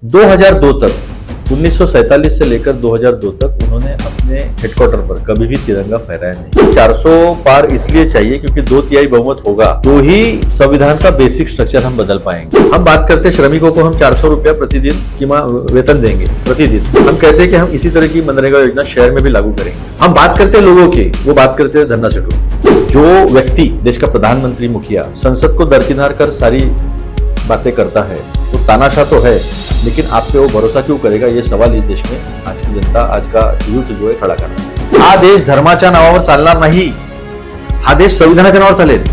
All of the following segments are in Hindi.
2002 तक 1947 से लेकर 2002 तक उन्होंने अपने हेडक्वार्टर पर कभी भी तिरंगा फहराया नहीं। 400 पार इसलिए चाहिए क्योंकि 2/3 बहुमत होगा तो ही संविधान का बेसिक स्ट्रक्चर हम बदल पाएंगे। हम बात करते हैं श्रमिकों को हम 400 रुपया प्रतिदिन की वेतन देंगे प्रतिदिन। हम कहते हैं कि हम इसी तरह की मनरेगा योजना शहर में भी लागू करेंगे। हम बात करते हैं लोगों की, वो बात करते हैं धरना सेठों। जो व्यक्ति देश का प्रधानमंत्री मुखिया संसद को दरकिनार कर सारी बातें करता है वो तानाशाह तो है, लेकिन आप पे वो भरोसा क्यों करेगा, ये सवाल इस देश में आज की जनता, आज का यूथ जो आहे खडा करणार। हा देश धर्माच्या नावावर चालणार नाही, हा देश संविधानाच्या नावावर चालेल।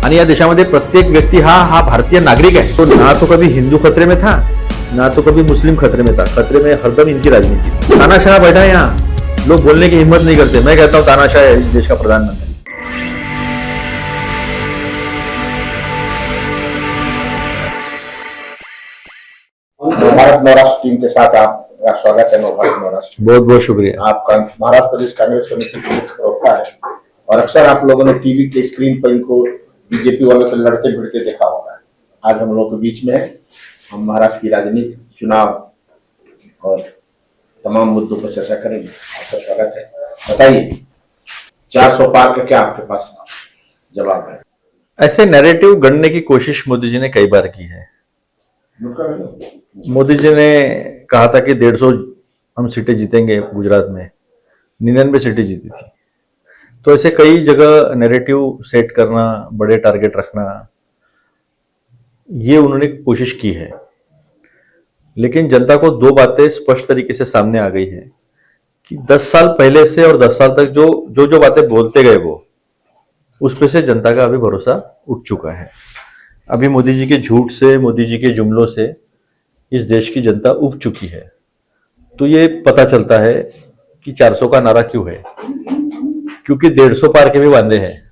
आणि या देशामध्ये प्रत्येक व्यक्ती हा भारतीय नागरिक है। तो ना तो कभी हिंदू खतरे में था, ना तो कभी मुस्लिम खतरे में था। खतरे में हरदम इनकी राजनीति। तानाशाह बैठा है यहाँ, लोग बोलने की हिम्मत नहीं करते। मैं कहता हूँ तानाशाह है इस देश का प्रधानमंत्री। भारत महाराष्ट्र टीम के साथ आपका स्वागत है। भारत महाराष्ट्र बहुत बहुत शुक्रिया। आपका महाराष्ट्र प्रदेश कांग्रेस समिति की मुख्य प्रवक्ता है और अक्सर आप लोगों ने टीवी के स्क्रीन पर इनको बीजेपी वालों से लड़ते भिड़ते देखा होगा। आज हम लोग के बीच में है, हम महाराष्ट्र की राजनीति, चुनाव और तमाम मुद्दों पर चर्चा करेंगे। आपका स्वागत है। बताइए 400 पार का क्या आपके पास जवाब है? ऐसे नैरेटिव गढ़ने की कोशिश मोदी जी ने कई बार की है। मोदी जी ने कहा था कि 150 हम सीटें जीतेंगे गुजरात में, 99 सीटें जीती थी। तो ऐसे कई जगह नैरेटिव सेट करना, बड़े टारगेट रखना, ये उन्होंने कोशिश की है। लेकिन जनता को दो बातें स्पष्ट तरीके से सामने आ गई है कि 10 साल पहले से और 10 साल तक जो बातें बोलते गए वो उस पे से जनता का अभी भरोसा उठ चुका है। अभी मोदी जी के झूठ से, मोदी जी के जुमलों से इस देश की जनता उब चुकी है। तो ये पता चलता है कि 400 का नारा क्यों है, क्योंकि 150 पार के भी वादे हैं।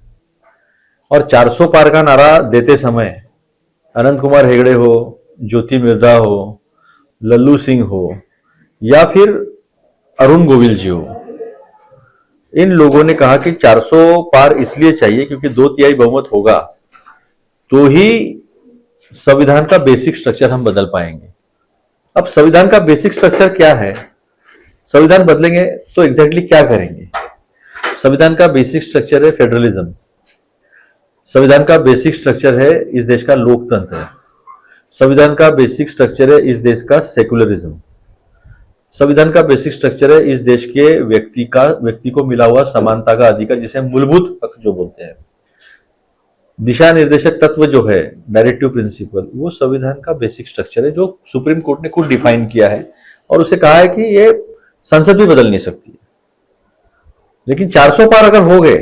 और 400 पार का नारा देते समय अनंत कुमार हेगड़े हो, ज्योति मिर्धा हो, लल्लू सिंह हो या फिर अरुण गोविल जी हो, इन लोगों ने कहा कि 400 पार इसलिए चाहिए क्योंकि 2/3 बहुमत होगा तो ही संविधान का बेसिक स्ट्रक्चर हम बदल पाएंगे। अब संविधान का बेसिक स्ट्रक्चर क्या है? संविधान बदलेंगे तो एग्जैक्टली क्या करेंगे? संविधान का बेसिक स्ट्रक्चर है फेडरलिज्म। संविधान का बेसिक स्ट्रक्चर है इस देश का लोकतंत्र। संविधान का बेसिक स्ट्रक्चर है इस देश का सेकुलरिज्म। संविधान का बेसिक स्ट्रक्चर है इस देश के व्यक्ति को मिला हुआ समानता का अधिकार, जिसे मूलभूत हक जो बोलते हैं। दिशा निर्देशक तत्व जो है, डायरेक्टिव प्रिंसिपल, वो संविधान का बेसिक स्ट्रक्चर है जो सुप्रीम कोर्ट ने खुद डिफाइन किया है और उसे कहा है कि ये संसद भी बदल नहीं सकती है। लेकिन 400 पार अगर हो गए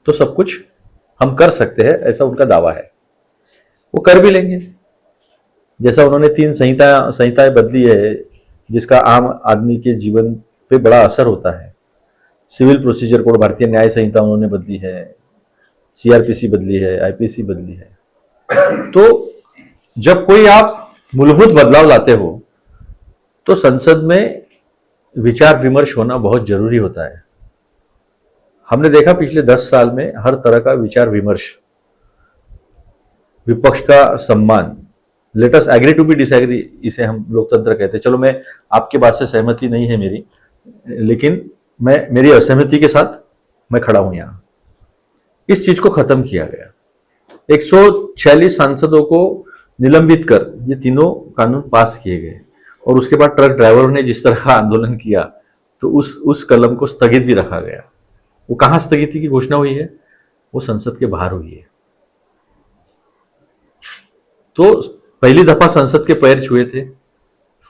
तो सब कुछ हम कर सकते हैं, ऐसा उनका दावा है। वो कर भी लेंगे। जैसा उन्होंने 3 संहिताएं बदली है जिसका आम आदमी के जीवन पे बड़ा असर होता है। सिविल प्रोसीजर कोड, भारतीय न्याय संहिता उन्होंने बदली है, सीआरपीसी बदली है, आईपीसी बदली है। तो जब कोई आप मूलभूत बदलाव लाते हो तो संसद में विचार विमर्श होना बहुत जरूरी होता है। हमने देखा पिछले 10 साल में हर तरह का विचार विमर्श, विपक्ष का सम्मान, let us agree to be disagree, इसे हम लोकतंत्र कहते हैं। चलो मैं आपके बात से सहमति नहीं है मेरी, लेकिन मेरी असहमति के साथ मैं खड़ा हूं यहां। इस चीज को खत्म किया गया। 146 सांसदों को निलंबित कर ये तीनों कानून पास किए गए और उसके बाद ट्रक ड्राइवरों ने जिस तरह का आंदोलन किया तो उस कलम को स्थगित भी रखा गया। वो कहां स्थगिति की घोषणा हुई है? वो संसद के बाहर हुई है। तो पहली दफा संसद के पैर छुए थे,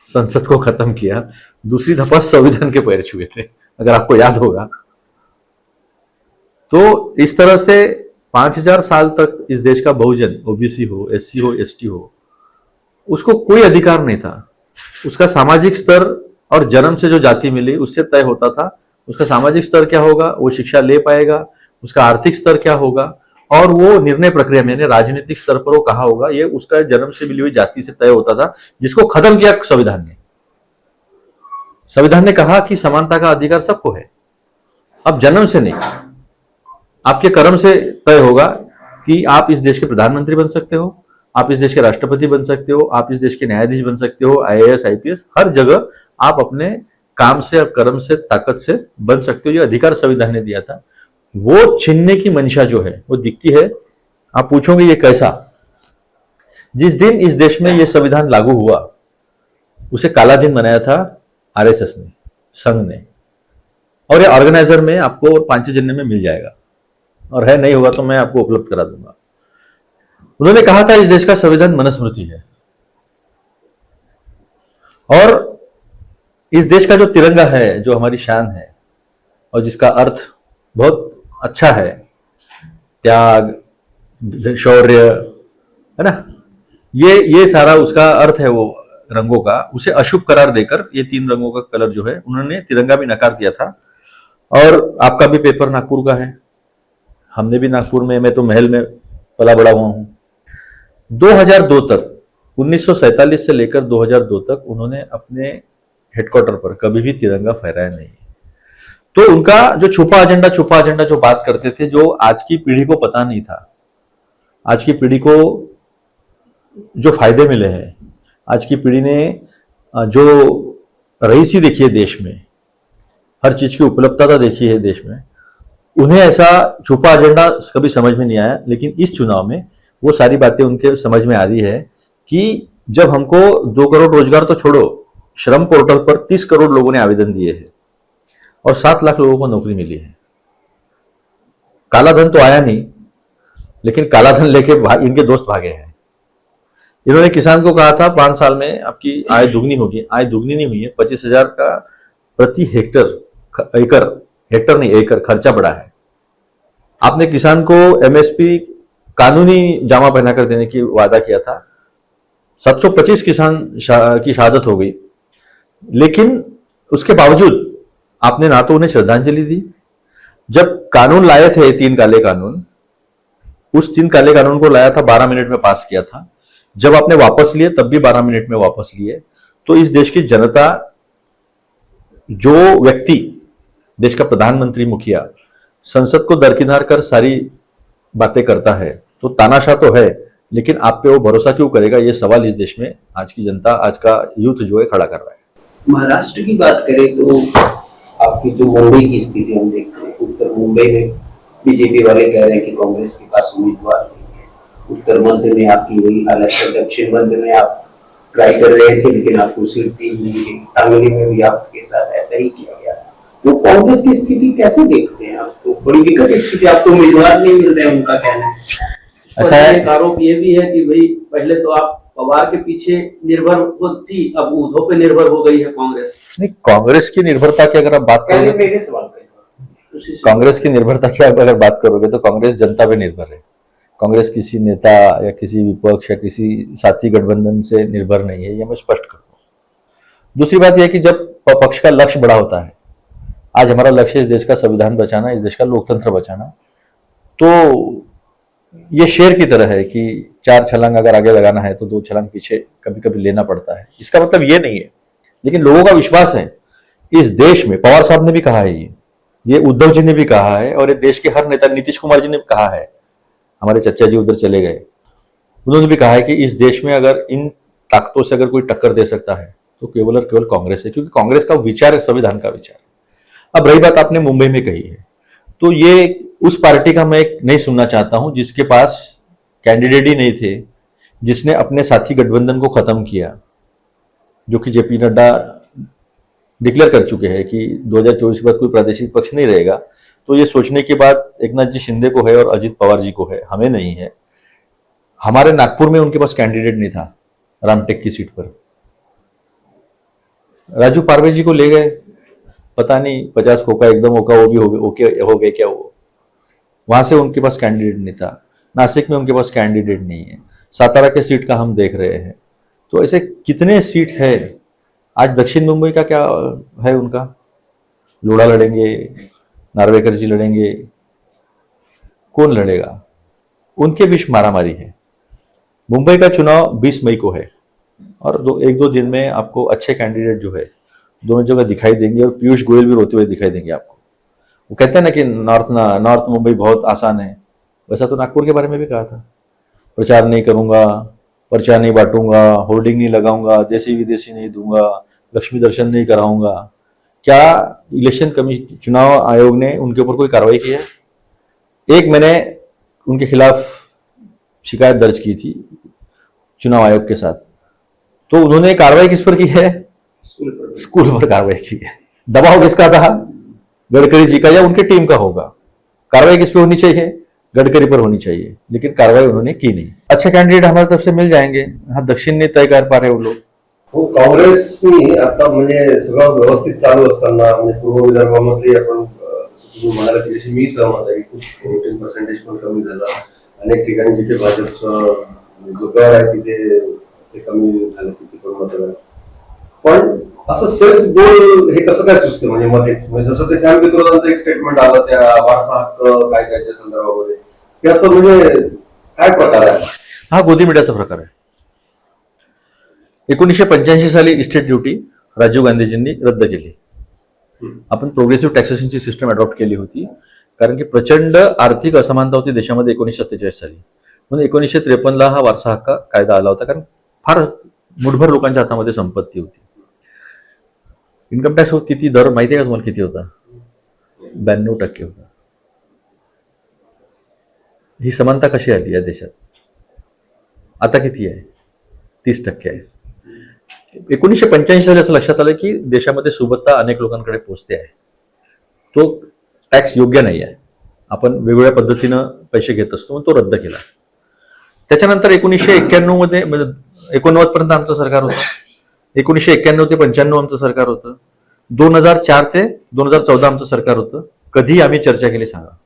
संसद को खत्म किया। दूसरी दफा संविधान के पैर छुए थे, अगर आपको याद होगा। तो इस तरह से 5000 साल तक इस देश का बहुजन, ओबीसी हो, एससी हो, एसटी हो, उसको कोई अधिकार नहीं था। उसका सामाजिक स्तर और जन्म से जो जाति मिली उससे तय होता था उसका सामाजिक स्तर क्या होगा, वो शिक्षा ले पाएगा, उसका आर्थिक स्तर क्या होगा और वो निर्णय प्रक्रिया में, यानी राजनीतिक स्तर पर वो कहाँ होगा, ये उसका जन्म से मिली हुई जाति से तय होता था, जिसको खत्म किया संविधान ने। संविधान ने कहा कि समानता का अधिकार सबको है। अब जन्म से नहीं, आपके कर्म से तय होगा कि आप इस देश के प्रधानमंत्री बन सकते हो, आप इस देश के राष्ट्रपति बन सकते हो, आप इस देश के न्यायाधीश बन सकते हो, आईएएस आईपीएस, हर जगह आप अपने काम से और कर्म से ताकत से बन सकते हो। ये अधिकार संविधान ने दिया था। वो छीनने की मंशा जो है वो दिखती है। आप पूछोगे ये कैसा? जिस दिन इस देश में ये संविधान लागू हुआ उसे काला दिन बनाया था आरएसएस ने, संघ ने। और ये ऑर्गेनाइजर में आपको 5 जन्म में मिल जाएगा, और है नहीं होगा तो मैं आपको उपलब्ध करा दूंगा। उन्होंने कहा था इस देश का संविधान मनुस्मृति है, और इस देश का जो तिरंगा है, जो हमारी शान है और जिसका अर्थ बहुत अच्छा है, त्याग, शौर्य, है ना, ये सारा उसका अर्थ है। वो रंगों का उसे अशुभ करार देकर ये 3 रंगों का कलर जो है उन्होंने तिरंगा भी नकार दिया था। और आपका भी पेपर नागपुर का है, हमने भी नागपुर में, मैं तो महल में पला बड़ा हुआ हूं। 2002 तक, 1947 से लेकर 2002 तक उन्होंने अपने हेडक्वार्टर पर कभी भी तिरंगा फहराया नहीं। तो उनका जो छुपा एजेंडा जो बात करते थे, जो आज की पीढ़ी को पता नहीं था, आज की पीढ़ी को जो फायदे मिले हैं, आज की पीढ़ी ने जो रईसी देखी है देश में, हर चीज की उपलब्धता देखी है देश में, उन्हें ऐसा छुपा एजेंडा कभी समझ में नहीं आया। लेकिन इस चुनाव में वो सारी बातें उनके समझ में आ रही है कि जब हमको 2 करोड़ रोजगार तो छोड़ो, श्रम पोर्टल पर 30 करोड़ लोगों ने आवेदन दिए हैं और 7 लाख लोगों को नौकरी मिली है। काला धन तो आया नहीं, लेकिन काला धन लेके इनके दोस्त भागे हैं। इन्होंने किसान को कहा था 5 साल में आपकी आय दुगनी होगी, आय दुगनी नहीं हुई है। 25,000 का प्रति हेक्टर नहीं एकड़ खर्चा बढ़ा है। आपने किसान को एमएसपी कानूनी जामा पहनाकर देने की वादा किया था। 725 किसान की शहादत हो गई, लेकिन उसके बावजूद आपने ना तो उन्हें श्रद्धांजलि दी। जब कानून लाए थे 3 काले कानून, उस 3 काले कानून को लाया था, 12 मिनट में पास किया था। जब आपने वापस लिए तब भी 12 मिनट में वापस लिए। तो इस देश की जनता, जो व्यक्ति देश का प्रधानमंत्री, मुखिया, संसद को दरकिनार कर सारी बातें करता है, तो तानाशाह तो है, लेकिन आप पे वो भरोसा क्यों करेगा? ये सवाल इस देश में आज की जनता, आज का यूथ जो है खड़ा कर रहा है। महाराष्ट्र की बात करें तो आपकी जो मुंबई की स्थिति हम देखते हैं, उत्तर मुंबई में बीजेपी वाले कह रहे हैं कि कांग्रेस के पास उम्मीदवार नहीं है। उत्तर मध्य में आपकी वही हालत है, दक्षिण मध्य में आप ट्राई कर रहे थे लेकिन आपको सीट दी नहीं। सांगली में भी आपके साथ ऐसा ही किया गया। तो कांग्रेस की स्थिति कैसे देखते हैं आप? तो बड़ी विकट स्थिति, आपको उम्मीदवार नहीं मिल रहे, उनका कहना है। ऐसा है, एक आरोप ये भी है कि भाई पहले तो आप पवार के पीछे निर्भर थी, अब उद्धव पे निर्भर हो गई है कांग्रेस। नहीं, कांग्रेस की निर्भरता की अगर आप बात करोगे, मेरे सवाल कांग्रेस की निर्भरता की आप अगर बात करोगे तो कांग्रेस जनता पे निर्भर है। कांग्रेस किसी नेता या किसी विपक्ष या किसी साथी गठबंधन से निर्भर नहीं है, ये मैं स्पष्ट करता हूँ। दूसरी बात यह है कि जब पक्ष का लक्ष्य बड़ा होता है, आज हमारा लक्ष्य इस देश का संविधान बचाना, इस देश का लोकतंत्र बचाना, तो ये शेर की तरह है कि 4 छलांग अगर आगे लगाना है तो 2 छलांग पीछे कभी कभी लेना पड़ता है। इसका मतलब ये नहीं है, लेकिन लोगों का विश्वास है इस देश में। पवार साहब ने भी कहा है, ये उद्धव जी ने भी कहा है, और ये देश के हर नेता, नीतीश कुमार जी ने भी कहा है, हमारे चचा जी उधर चले गए, उन्होंने भी कहा है कि इस देश में अगर इन ताकतों से अगर कोई टक्कर दे सकता है तो केवल और केवल कांग्रेस है, क्योंकि कांग्रेस का विचार है संविधान का विचार। अब रही बात आपने मुंबई में कही है, तो ये उस पार्टी का मैं नहीं सुनना चाहता हूं जिसके पास कैंडिडेट ही नहीं थे, जिसने अपने साथी गठबंधन को खत्म किया, जो कि जेपी नड्डा डिक्लेयर कर चुके हैं कि 2024 के बाद कोई प्रादेशिक पक्ष नहीं रहेगा। तो ये सोचने की बात एकनाथ जी शिंदे को है और अजित पवार जी को है, हमें नहीं है। हमारे नागपुर में उनके पास कैंडिडेट नहीं था रामटेक की सीट पर। राजू पारवे जी को ले गए, पता नहीं 50 खोका एकदम होगा, वो भी हो गए क्या वो, वहां से उनके पास कैंडिडेट नहीं था। नासिक में उनके पास कैंडिडेट नहीं है। सातारा के सीट का हम देख रहे हैं। तो ऐसे कितने सीट है। आज दक्षिण मुंबई का क्या है उनका, लोढ़ा लड़ेंगे, नार्वेकर जी लड़ेंगे, कौन लड़ेगा? उनके बीच मारामारी है। मुंबई का चुनाव 20 मई को है और 1-2 दिन में आपको अच्छे कैंडिडेट जो है दोनों जगह दिखाई देंगे, और पीयूष गोयल भी रोते हुए दिखाई देंगे आपको। वो कहते हैं ना कि नॉर्थ मुंबई बहुत आसान है, वैसा तो नागपुर के बारे में भी कहा था, प्रचार नहीं करूंगा, पर्चा नहीं बांटूंगा, होर्डिंग नहीं लगाऊंगा, देसी विदेशी नहीं दूंगा, लक्ष्मी दर्शन नहीं कराऊंगा, क्या इलेक्शन कमीशन चुनाव आयोग ने उनके ऊपर कोई कार्रवाई की है? एक मैंने उनके खिलाफ शिकायत दर्ज की थी चुनाव आयोग के साथ, तो उन्होंने कार्रवाई किस पर की है? स्कूल पर कार्रवाई की है। दबाव किसका था? गडकरी जी का या उनकी टीम का होगा। कार्रवाई किस पे होनी चाहिए? गडकरी पर होनी चाहिए, लेकिन कार्रवाई उन्होंने की नहीं। अच्छे कैंडिडेट हमारी तरफ से मिल जाएंगे, हाँ दक्षिण नहीं तय कर पा रहे वो लोग। हो काँग्रेसनी आता म्हणजे सगळं व्यवस्थित चालू असताना म्हणजे पूर्व विदर्भामध्ये आपण तुम्ही म्हणाला त्याच्याशी मी सहमत आहे की खूप वोटिंग पर्सेंटेज पण कमी झालं. अनेक ठिकाणी जिथे भाजपचं जो गड आहे तिथे ते कमी झालं तिथे पण मतदान. पण असं सेल्फ गोल हे कसं काय सुचतं म्हणजे मध्येच म्हणजे जसं ते सॅम पित्रोदांचं एक स्टेटमेंट आलं त्या वारसा हक्क कायद्याच्या संदर्भामध्ये ते असं म्हणजे काय प्रकार आहे? हा गोदी मिठाचा प्रकार आहे. 1985 साली इस्टेट ड्युटी राजीव गांधीजींनी रद्द केली. आपण प्रोग्रेसिव्ह टॅक्सेशनची सिस्टम अडॉप्ट केली होती, कारण की प्रचंड आर्थिक असमानता होती देशामध्ये 1947 साली. म्हणून 1953ला हा वारसा हक्क कायदा आला होता, कारण फार मुठभर लोकांच्या हातामध्ये संपत्ती होती. इन्कम टॅक्स किती दर माहिती आहे का तुम्हाला किती होता? 92% होता. ही समानता कशी आली या देशात? आता किती आहे? 30% आहे. 1985 साली असं लक्षात आलं की देशामध्ये सुबत्ता अनेक लोकांकडे पोहोचते आहे, तो टॅक्स योग्य नाही आहे, आपण वेगवेगळ्या पद्धतीनं पैसे घेत असतो, म्हणून तो रद्द केला. त्याच्यानंतर 1991 मध्ये म्हणजे 89 पर्यंत आमचं सरकार होतं, 1991 ते 95 आमचं सरकार होतं, 2004 ते 2014 आमचं सरकार होतं. कधी आम्ही चर्चा केली सांगा?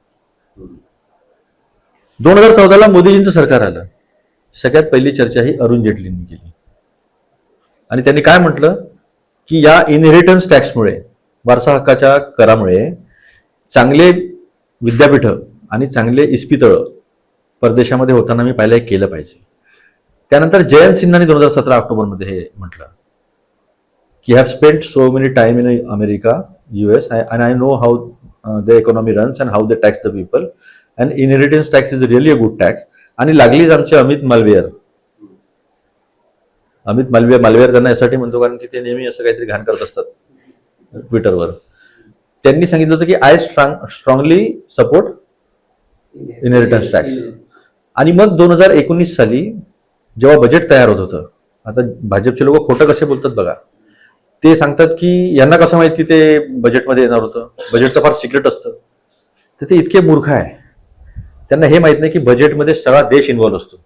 2014ला मोदीजींचं सरकार आलं, सगळ्यात पहिली चर्चा ही अरुण जेटलींनी केली आणि त्यांनी काय म्हटलं की या इनहेरिटन्स टॅक्समुळे, वारसा हक्काच्या करामुळे चांगले विद्यापीठ आणि चांगले इस्पितळ परदेशामध्ये होताना मी पहिला एक केलं पाहिजे. त्यानंतर जयंत सिन्हानी 2017 ऑक्टोबरमध्ये हे म्हटलं की have spent so many time in America, US, and I know how the economy runs and how they tax the people, and inheritance tax is really a good tax. आणि लागलीच आमचे अमित मालवीयर त्यांना यासाठी म्हणतो कारण की ते नेहमी असं काहीतरी घाण करत असतात ट्विटरवर. त्यांनी सांगितलं होतं की आय स्ट्रॉंगली सपोर्ट इनहेरिटन्स टॅक्स. आणि मग 2019 साली जेव्हा बजेट तयार होत होतं, आता भाजपचे लोक खोटं कसे बोलतात बघा, ते सांगतात की यांना कसं माहित की ते बजेटमध्ये येणार होतं, बजेट तर फार सिक्रेट असतं. तर ते इतके मूर्ख आहे, त्यांना हे माहित नाही की बजेटमध्ये सगळा देश इन्व्हॉल्व्ह असतो.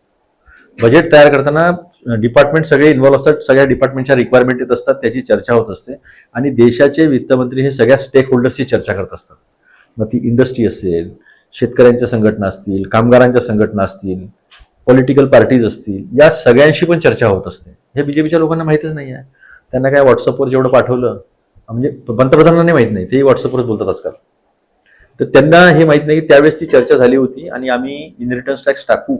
बजेट तयार करताना डिपार्टमेंट सगळे इन्व्हॉल्व्ह असतात, सगळ्या डिपार्टमेंटच्या रिक्वायरमेंट येत असतात, त्याची चर्चा होत असते आणि देशाचे वित्तमंत्री हे सगळ्या स्टेक होल्डर्सची चर्चा करत असतात. मग ती इंडस्ट्री असेल, शेतकऱ्यांच्या संघटना असतील, कामगारांच्या संघटना असतील, पॉलिटिकल पार्टीज असतील, या सगळ्यांशी पण चर्चा होत असते. हे बीजेपीच्या लोकांना माहितीच नाही आहे. त्यांना काय व्हॉट्सअपवर जेवढं पाठवलं, म्हणजे पंतप्रधानांना माहित नाही, तेही व्हॉट्सअपवरच बोलतात आजकाल. तर त्यांना हे माहित नाही की त्यावेळेस ती चर्चा झाली होती आणि आम्ही इनहेरिटन्स टॅक्स टाकू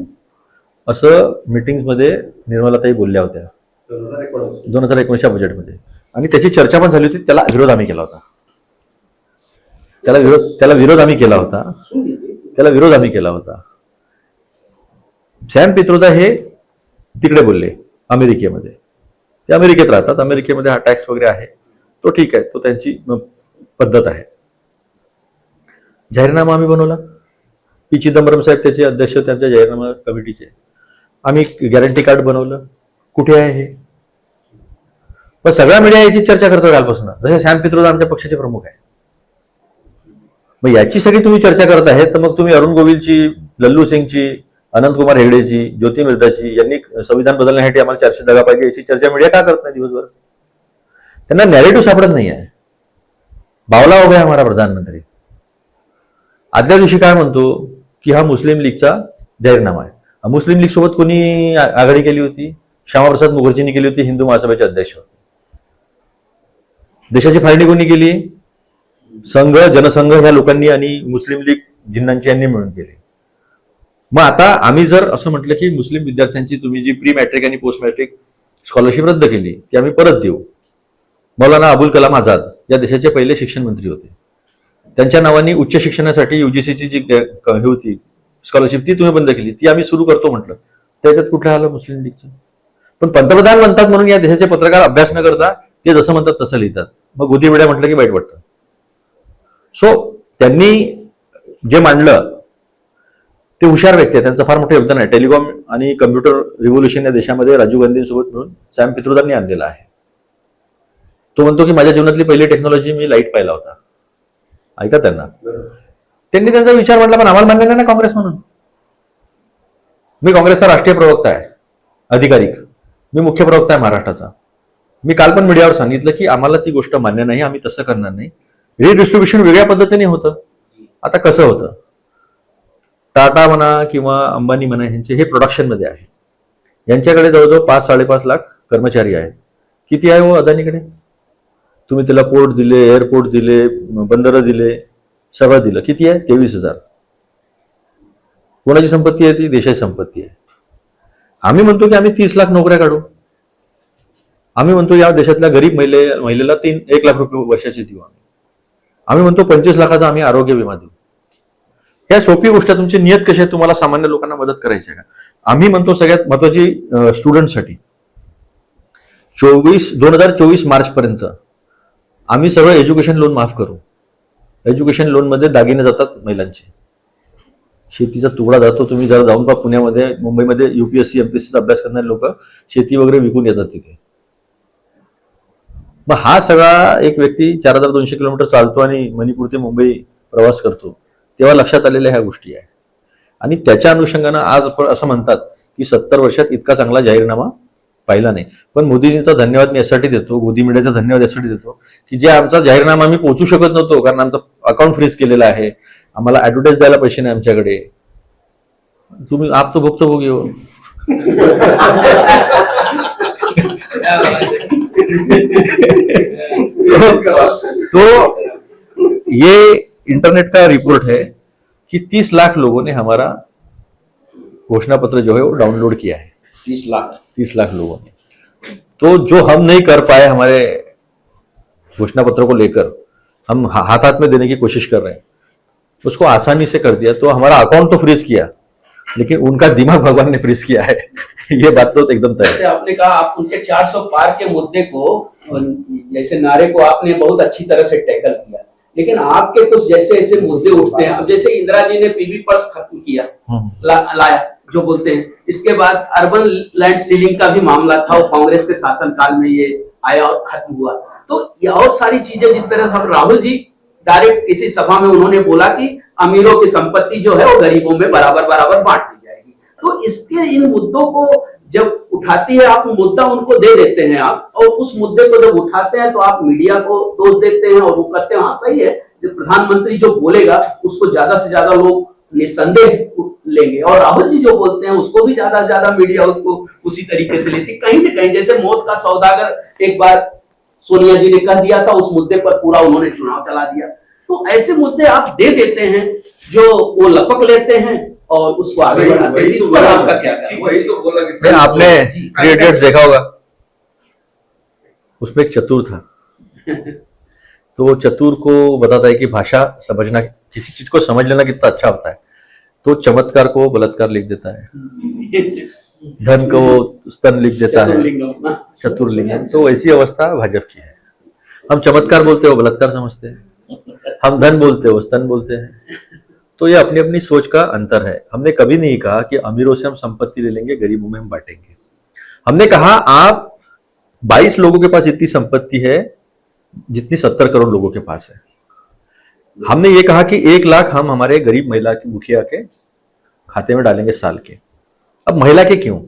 असं मीटिंग्समध्ये निर्मलाताई बोलल्या होत्या 2019च्या बजेटमध्ये, आणि त्याची चर्चा पण झाली होती. त्याला विरोध आम्ही केला होता. त्याला विरोध आम्ही केला होता. सॅम पित्रोदा हे तिकडे बोलले अमेरिकेमध्ये, ते अमेरिकेत राहतात, अमेरिकेमध्ये हा टॅक्स वगैरे आहे, तो ठीक आहे, तो त्यांची पद्धत आहे. जाहीरनामा आम्ही बनवला, पी चिदंबरम साहेब त्याचे अध्यक्ष, त्यांच्या जाहीरनामा कमिटीचे. आम्ही गॅरंटी कार्ड बनवलं, कुठे आहे हे? पण सगळ्या मीडिया याची चर्चा करतो कालपासून, जसे सॅम पित्रोदा आमच्या पक्षाचे प्रमुख आहे. मग याची सगळी तुम्ही चर्चा करत आहे, तर मग तुम्ही अरुण गोविलची, लल्लू सिंगची, अनंतकुमार हेगडेची, ज्योती मिर्धाची, यांनी संविधान बदलण्यासाठी आम्हाला 400 जागा पाहिजे याची चर्चा मीडिया का करत नाही दिवसभर? त्यांना नॅरेटिव्ह सापडत नाही आहे. बावला उभा आहे हमारा प्रधानमंत्री. आदल्या दिवशी काय म्हणतो की हा मुस्लिम लीगचा जाहीरनामा आहे. मुस्लिम लीग सोबत कोणी आघाडी केली होती? श्यामाप्रसाद मुखर्जींनी केली होती, हिंदू महासभेचे अध्यक्ष. देशाची फाळणी कोणी केली? संघ, जनसंघ ह्या लोकांनी आणि मुस्लिम लीग जिन्नांची यांनी मिळून केली. मग आता आम्ही जर असं म्हटलं की मुस्लिम विद्यार्थ्यांची तुम्ही जी प्री मॅट्रिक आणि पोस्ट मॅट्रिक स्कॉलरशिप रद्द केली ती आम्ही परत देऊ. मौलाना अबुल कलाम आझाद या देशाचे पहिले शिक्षण मंत्री होते, त्यांच्या नावाने उच्च शिक्षणासाठी UGCची जी हे होती स्कॉलरशिप ती तुम्ही बंद केली, ती आम्ही सुरू करतो म्हटलं. त्याच्यात कुठे आलं मुस्लिम लीगचं? पण पंतप्रधान म्हणतात म्हणून या देशाचे पत्रकार अभ्यास न करता ते जसं म्हणतात तसं लिहितात. मग गोदीमिड्या म्हटलं की वाईट वाटतं. सो त्यांनी जे मांडलं ते हुशार व्यक्ती आहे, त्यांचं फार मोठं योगदान आहे. टेलिकॉम आणि कम्प्युटर रिव्होल्युशन या देशामध्ये राजीव गांधींसोबत मिळून सॅम पित्रोदांनी आणलेला आहे. तो म्हणतो की माझ्या जीवनातली पहिली टेक्नॉलॉजी मी लाईट पाहिला होता. ऐका त्यांना. त्यांनी त्यांचा विचार मांडला, पण आम्हाला मान्य नाही ना काँग्रेस म्हणून. मी काँग्रेसचा राष्ट्रीय प्रवक्ता आहे, अधिकारिक. मी मुख्य प्रवक्ता आहे महाराष्ट्राचा. मी काल पण मीडियावर सांगितलं की आम्हाला ती गोष्ट मान्य नाही, आम्ही तसं करणार नाही. रिडिस्ट्रीब्युशन वेगळ्या पद्धतीने होतं. आता कसं होतं, टाटा म्हणा किंवा अंबानी म्हणा, यांचे हे प्रोडक्शनमध्ये आहे. यांच्याकडे जवळजवळ 5-5.5 लाख कर्मचारी आहेत. किती आहे हो अदानीकडे? तुम्ही त्याला पोर्ट दिले, एअरपोर्ट दिले, बंदरं दिले, सगळं दिलं. किती आहे? 23,000. कोणाची संपत्ती आहे ती? देशाची संपत्ती आहे. आम्ही म्हणतो की आम्ही 30 लाख नोकऱ्या काढू. आम्ही म्हणतो या देशातल्या गरीब महिलेला 1 लाख रुपये वर्षाचे देऊ. आम्ही म्हणतो 25 लाखाचा आम्ही आरोग्य विमा देऊ. ह्या सोपी गोष्ट. तुमची नियत कशी आहे? तुम्हाला सामान्य लोकांना मदत करायची आहे का? आम्ही म्हणतो सगळ्यात महत्वाची स्टुडंटसाठी 2024 मार्च पर्यंत आम्ही सगळं एज्युकेशन लोन माफ करू. एज्युकेशन लोन मध्ये दागिने जातात महिलांचे, शेतीचा तुकडा जातो. तुम्ही जरा जाऊन पहा पुण्यामध्ये, मुंबईमध्ये UPSC MPSCचा अभ्यास करणारे लोक शेती वगैरे विकून येतात तिथे. मग हा सगळा एक व्यक्ती 4200 किलोमीटर चालतो आणि मणिपूर ते मुंबई प्रवास करतो, तेव्हा लक्षात आलेल्या ह्या गोष्टी आहे. आणि त्याच्या अनुषंगानं आज आपण असं म्हणतात की 70 वर्षात इतका चांगला जाहीरनामा पाहिला नाही. पण मोदीजींचा धन्यवाद मी यासाठी देतो, गोदी मीडियाचा धन्यवाद यासाठी देतो की जे आमचा जाहीरनामा आम्ही पोहोचू शकत नव्हतो कारण आमचं अकाउंट फ्रीज केलेलं आहे, आम्हाला ऍडव्हर्टाईज द्यायला पैसे नाही आमच्याकडे. तुम्ही आप तो भुक्त होगी हो. तो ये इंटरनेट का रिपोर्ट है कि 30 लाख लोगों ने हमारा घोषणा पत्र जो है वो डाउनलोड किया है. 30 लाख लोगों ने. तो जो हम नहीं कर पाए हमारे घोषणा पत्र को लेकर, हम हाथ हाथ में देने की कोशिश कर रहे हैं, उसको आसानी से कर दिया. तो हमारा अकाउंट तो फ्रीज किया, लेकिन उनका दिमाग भगवान ने फ्रीज किया है. ये बात तो एकदम तय है. आपने कहा आप उनके 400 पार के मुद्दे को, जैसे नारे को आपने बहुत अच्छी तरह से टैकल किया, लेकिन आपके कुछ जैसे ऐसे मुद्दे उठते हैं. अब जैसे इंदिरा जी ने PB पर्स खत्म किया, लाया जो बोलते हैं. इसके बाद अर्बन लैंड सीलिंग का भी मामला था, और कांग्रेस के शासनकाल में ये आया और खत्म हुआ. तो ये और सारी चीजें जिस तरह से राहुल जी डायरेक्ट किसी सभा में उन्होंने बोला कि अमीरों की संपत्ति जो है वो गरीबों में बराबर बराबर बांट दी जाएगी. तो इसके इन मुद्दों को जब उठाती है आप, मुद्दा उनको दे देते हैं आप, और उस मुद्दे को जब उठाते हैं तो आप मीडिया को दोष देते हैं और वो कहते हैं हाँ सही है, जो प्रधानमंत्री जो बोलेगा उसको ज्यादा से ज्यादा लोग निसंदेह लेंगे, और राहुल जी जो बोलते हैं उसको भी ज्यादा से ज्यादा मीडिया उसको उसी तरीके से लेती. कहीं न कहीं जैसे मौत का सौदागर एक बार सोनिया जी ने कह दिया था, उस मुद्दे पर पूरा उन्होंने चुनाव चला दिया. तो ऐसे मुद्दे आप दे देते हैं जो वो लपक लेते हैं और उसको आगे बढ़ाते हैं. इस पर आपका क्या कहना? वही तो बोला कि नहीं, आपने 3 Idiots देखा होगा, उसमें एक चतुर था. तो चतुर को बताता है कि भाषा समझना, किसी चीज को समझ लेना कितना अच्छा होता है. तो चमत्कार को बलात्कार लिख देता है, धन को स्तन लिख देता है, चतुर्लिंग. तो वैसी अवस्था भाजपा की है. हम चमत्कार बोलते हो बलात्कार समझते हैं, हम धन बोलते हो स्तन बोलते हैं. तो ये अपनी अपनी सोच का अंतर है. हमने कभी नहीं कहा कि अमीरों से हम संपत्ति ले लेंगे, गरीबों में हम बांटेंगे. हमने कहा आप 22 लोगों के पास इतनी संपत्ति है जितनी 70 करोड़ लोगों के पास है. हमने ये कहा कि 1 लाख हम हमारे गरीब महिला के मुखिया के खाते में डालेंगे साल के. अब महिला के क्यों?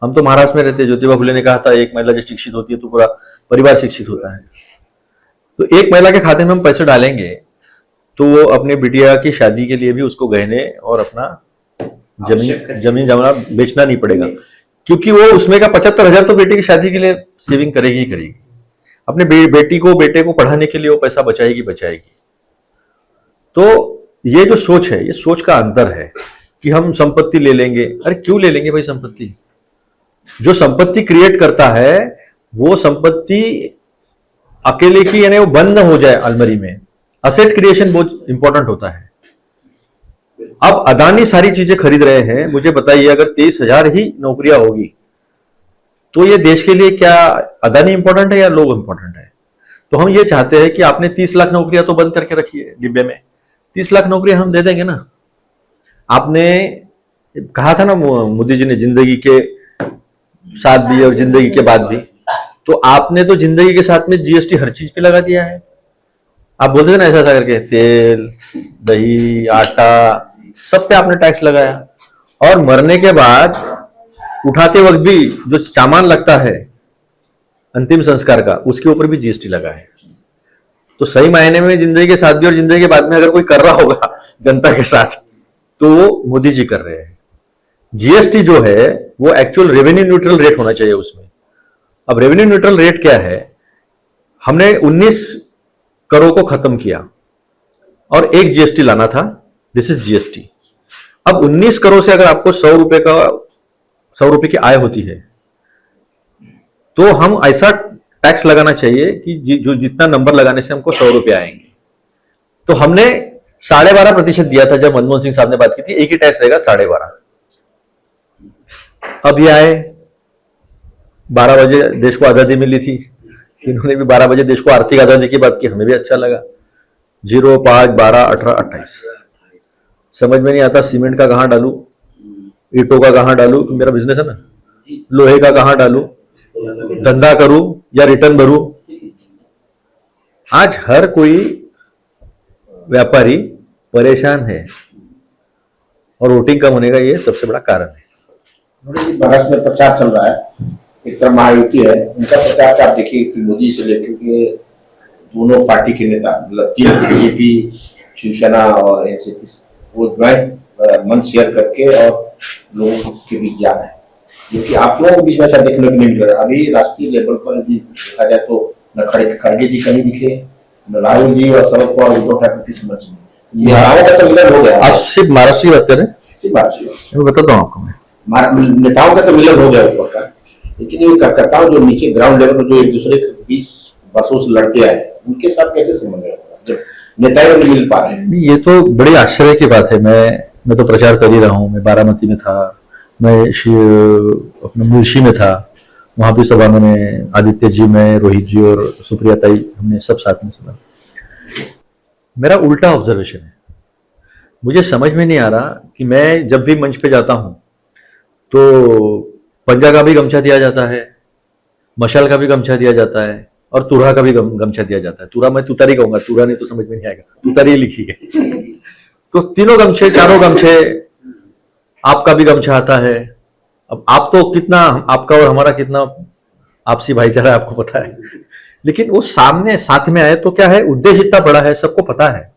हम तो महाराष्ट्र में रहते हैं. ज्योतिबा फुले ने कहा था एक महिला जब शिक्षित होती है तो पूरा परिवार शिक्षित होता है. तो एक महिला के खाते में हम पैसे डालेंगे तो वो अपने बिटिया की शादी के लिए भी उसको गहने और अपना जमीन जमा बेचना नहीं पड़ेगा, क्योंकि वो उसमें का 75,000 तो बेटी की शादी के लिए सेविंग करेगी ही करेगी. अपने बेटी को बेटे को पढ़ाने के लिए वो पैसा बचाएगी. तो ये जो सोच है, ये सोच का अंतर है कि हम संपत्ति ले लेंगे. अरे क्यों ले लेंगे भाई संपत्ति? जो संपत्ति क्रिएट करता है वो संपत्ति अकेले की, यानी वो बंद न हो जाए अलमारी में. असेट क्रिएशन बहुत इंपॉर्टेंट होता है. अब अदानी सारी चीजें खरीद रहे हैं. मुझे बताइए अगर 23,000 ही नौकरियां होगी तो ये देश के लिए क्या अदानी इंपॉर्टेंट है या लोग इंपॉर्टेंट है? तो हम ये चाहते हैं कि आपने 30 लाख नौकरियां तो बंद करके रखी है डिब्बे में, 30 लाख नौकरियां हम दे देंगे ना। आपने कहा था ना मोदी जी ने जिंदगी के साथ भी और जिंदगी के बाद भी, तो आपने तो जिंदगी के साथ में जीएसटी हर चीज पे लगा दिया है। आप बोलते थे ना ऐसा करके, तेल, दही, आटा, सब पे आपने टैक्स लगाया, और मरने के बाद उठाते वक्त भी जो सामान लगता है अंतिम संस्कार का, उसके ऊपर भी जीएसटी लगा है। तो सही मायने में जिंदगी के साथ भी और जिंदगी के बाद में अगर कोई कर रहा होगा जनता के साथ, तो वो मोदी जी कर रहे हैं। जीएसटी जो है वो एक्चुअल रेवेन्यू न्यूट्रल रेट होना चाहिए उसमें। अब रेवेन्यू न्यूट्रल रेट क्या है? हमने 19 करोड़ को खत्म किया और एक जीएसटी लाना था, दिस इज जीएसटी। अब 19 करोड़ से अगर आपको 100 रुपए की आय होती है, तो हम ऐसा टैक्स लगाना चाहिए कि जो जितना नंबर लगाने से हमको 100 रुपए आएंगे। तो हमने 12.5% दिया था जब मनमोहन सिंह साहब ने बात की थी, एक ही टैक्स रहेगा 12.5। अब ये आए 12 बजे देश को आजादी मिली थी, इन्होंने भी 12 बजे देश को आर्थिक आजादी की बात की, हमें भी अच्छा लगा। 0, 5, 12, 18, 28 समझ में नहीं आता सीमेंट का कहां डालू, ईंटों का कहां डालू, मेरा बिजनेस है ना, लोहे का कहां डालू, धंधा करूं या रिटर्न भरूं। आज हर कोई व्यापारी परेशान है और वोटिंग कम होने का ये सबसे बड़ा कारण है। महाराष्ट्र में प्रचार चल रहा है, एक तरफ महायुति है, उनका प्रचार आप देखिए कि मोदी से लेकर के दोनों पार्टी के नेता, मतलब तीन, बीजेपी, शिवसेना और एनसीपी, वो ज्वाइंट मंच शेयर करके और लोगों के बीच जा रहे हैं, जो कि आप लोगों के बीच में ऐसा देखने को नहीं मिल रहा। अभी राष्ट्रीय लेवल पर भी देखा जाए तो न खड़गे जी कहीं दिखे, न राहुल जी और शरद पवार, उद्धव ठाकरे किस मंच में, नेताओं का तो मिलन हो गया। आप सिर्फ महाराष्ट्र की बात करें, सिर्फ महाराष्ट्र मैं बताता हूँ आपको, मैं नेताओं का तो मिलन हो गया ऊपर का, लेकिन ये कार्यकर्ताओं जो नीचे ग्राउंड लेवल पर जो एक दूसरे के बीच बसों से लड़ते आए, उनके साथ कैसे संबंध रहेगा जब नेताएं नहीं मिल पा रहे हैं? ये तो बड़ी आश्चर्य की बात है। मैं तो प्रचार कर ही रहा हूँ, मैं बारामती में था, मैं अपने मुर्शी में था, वहां भी सभा में आदित्य जी, मैं, रोहित जी और सुप्रिया ताई, हमने सब साथ में सुना। मेरा उल्टा ऑब्जर्वेशन है, मुझे समझ में नहीं आ रहा कि मैं जब भी मंच पे जाता हूं तो पंजा का भी गमछा दिया जाता है, मशाल का भी गमछा दिया जाता है और तुरा का भी गमछा दिया जाता है। तुरा मैं तुतारी कहूंगा, तुरा नहीं तो समझ में नहीं आएगा, तुतारी लिखी है। तो तीनों गमछे, चारों गमछे, आपका भी गमछा आता है। अब आप तो कितना, आपका और हमारा कितना आपसी भाईचारा है आपको पता है, लेकिन वो सामने साथ में आए तो क्या है, उद्देश्य इतना बड़ा है, सबको पता है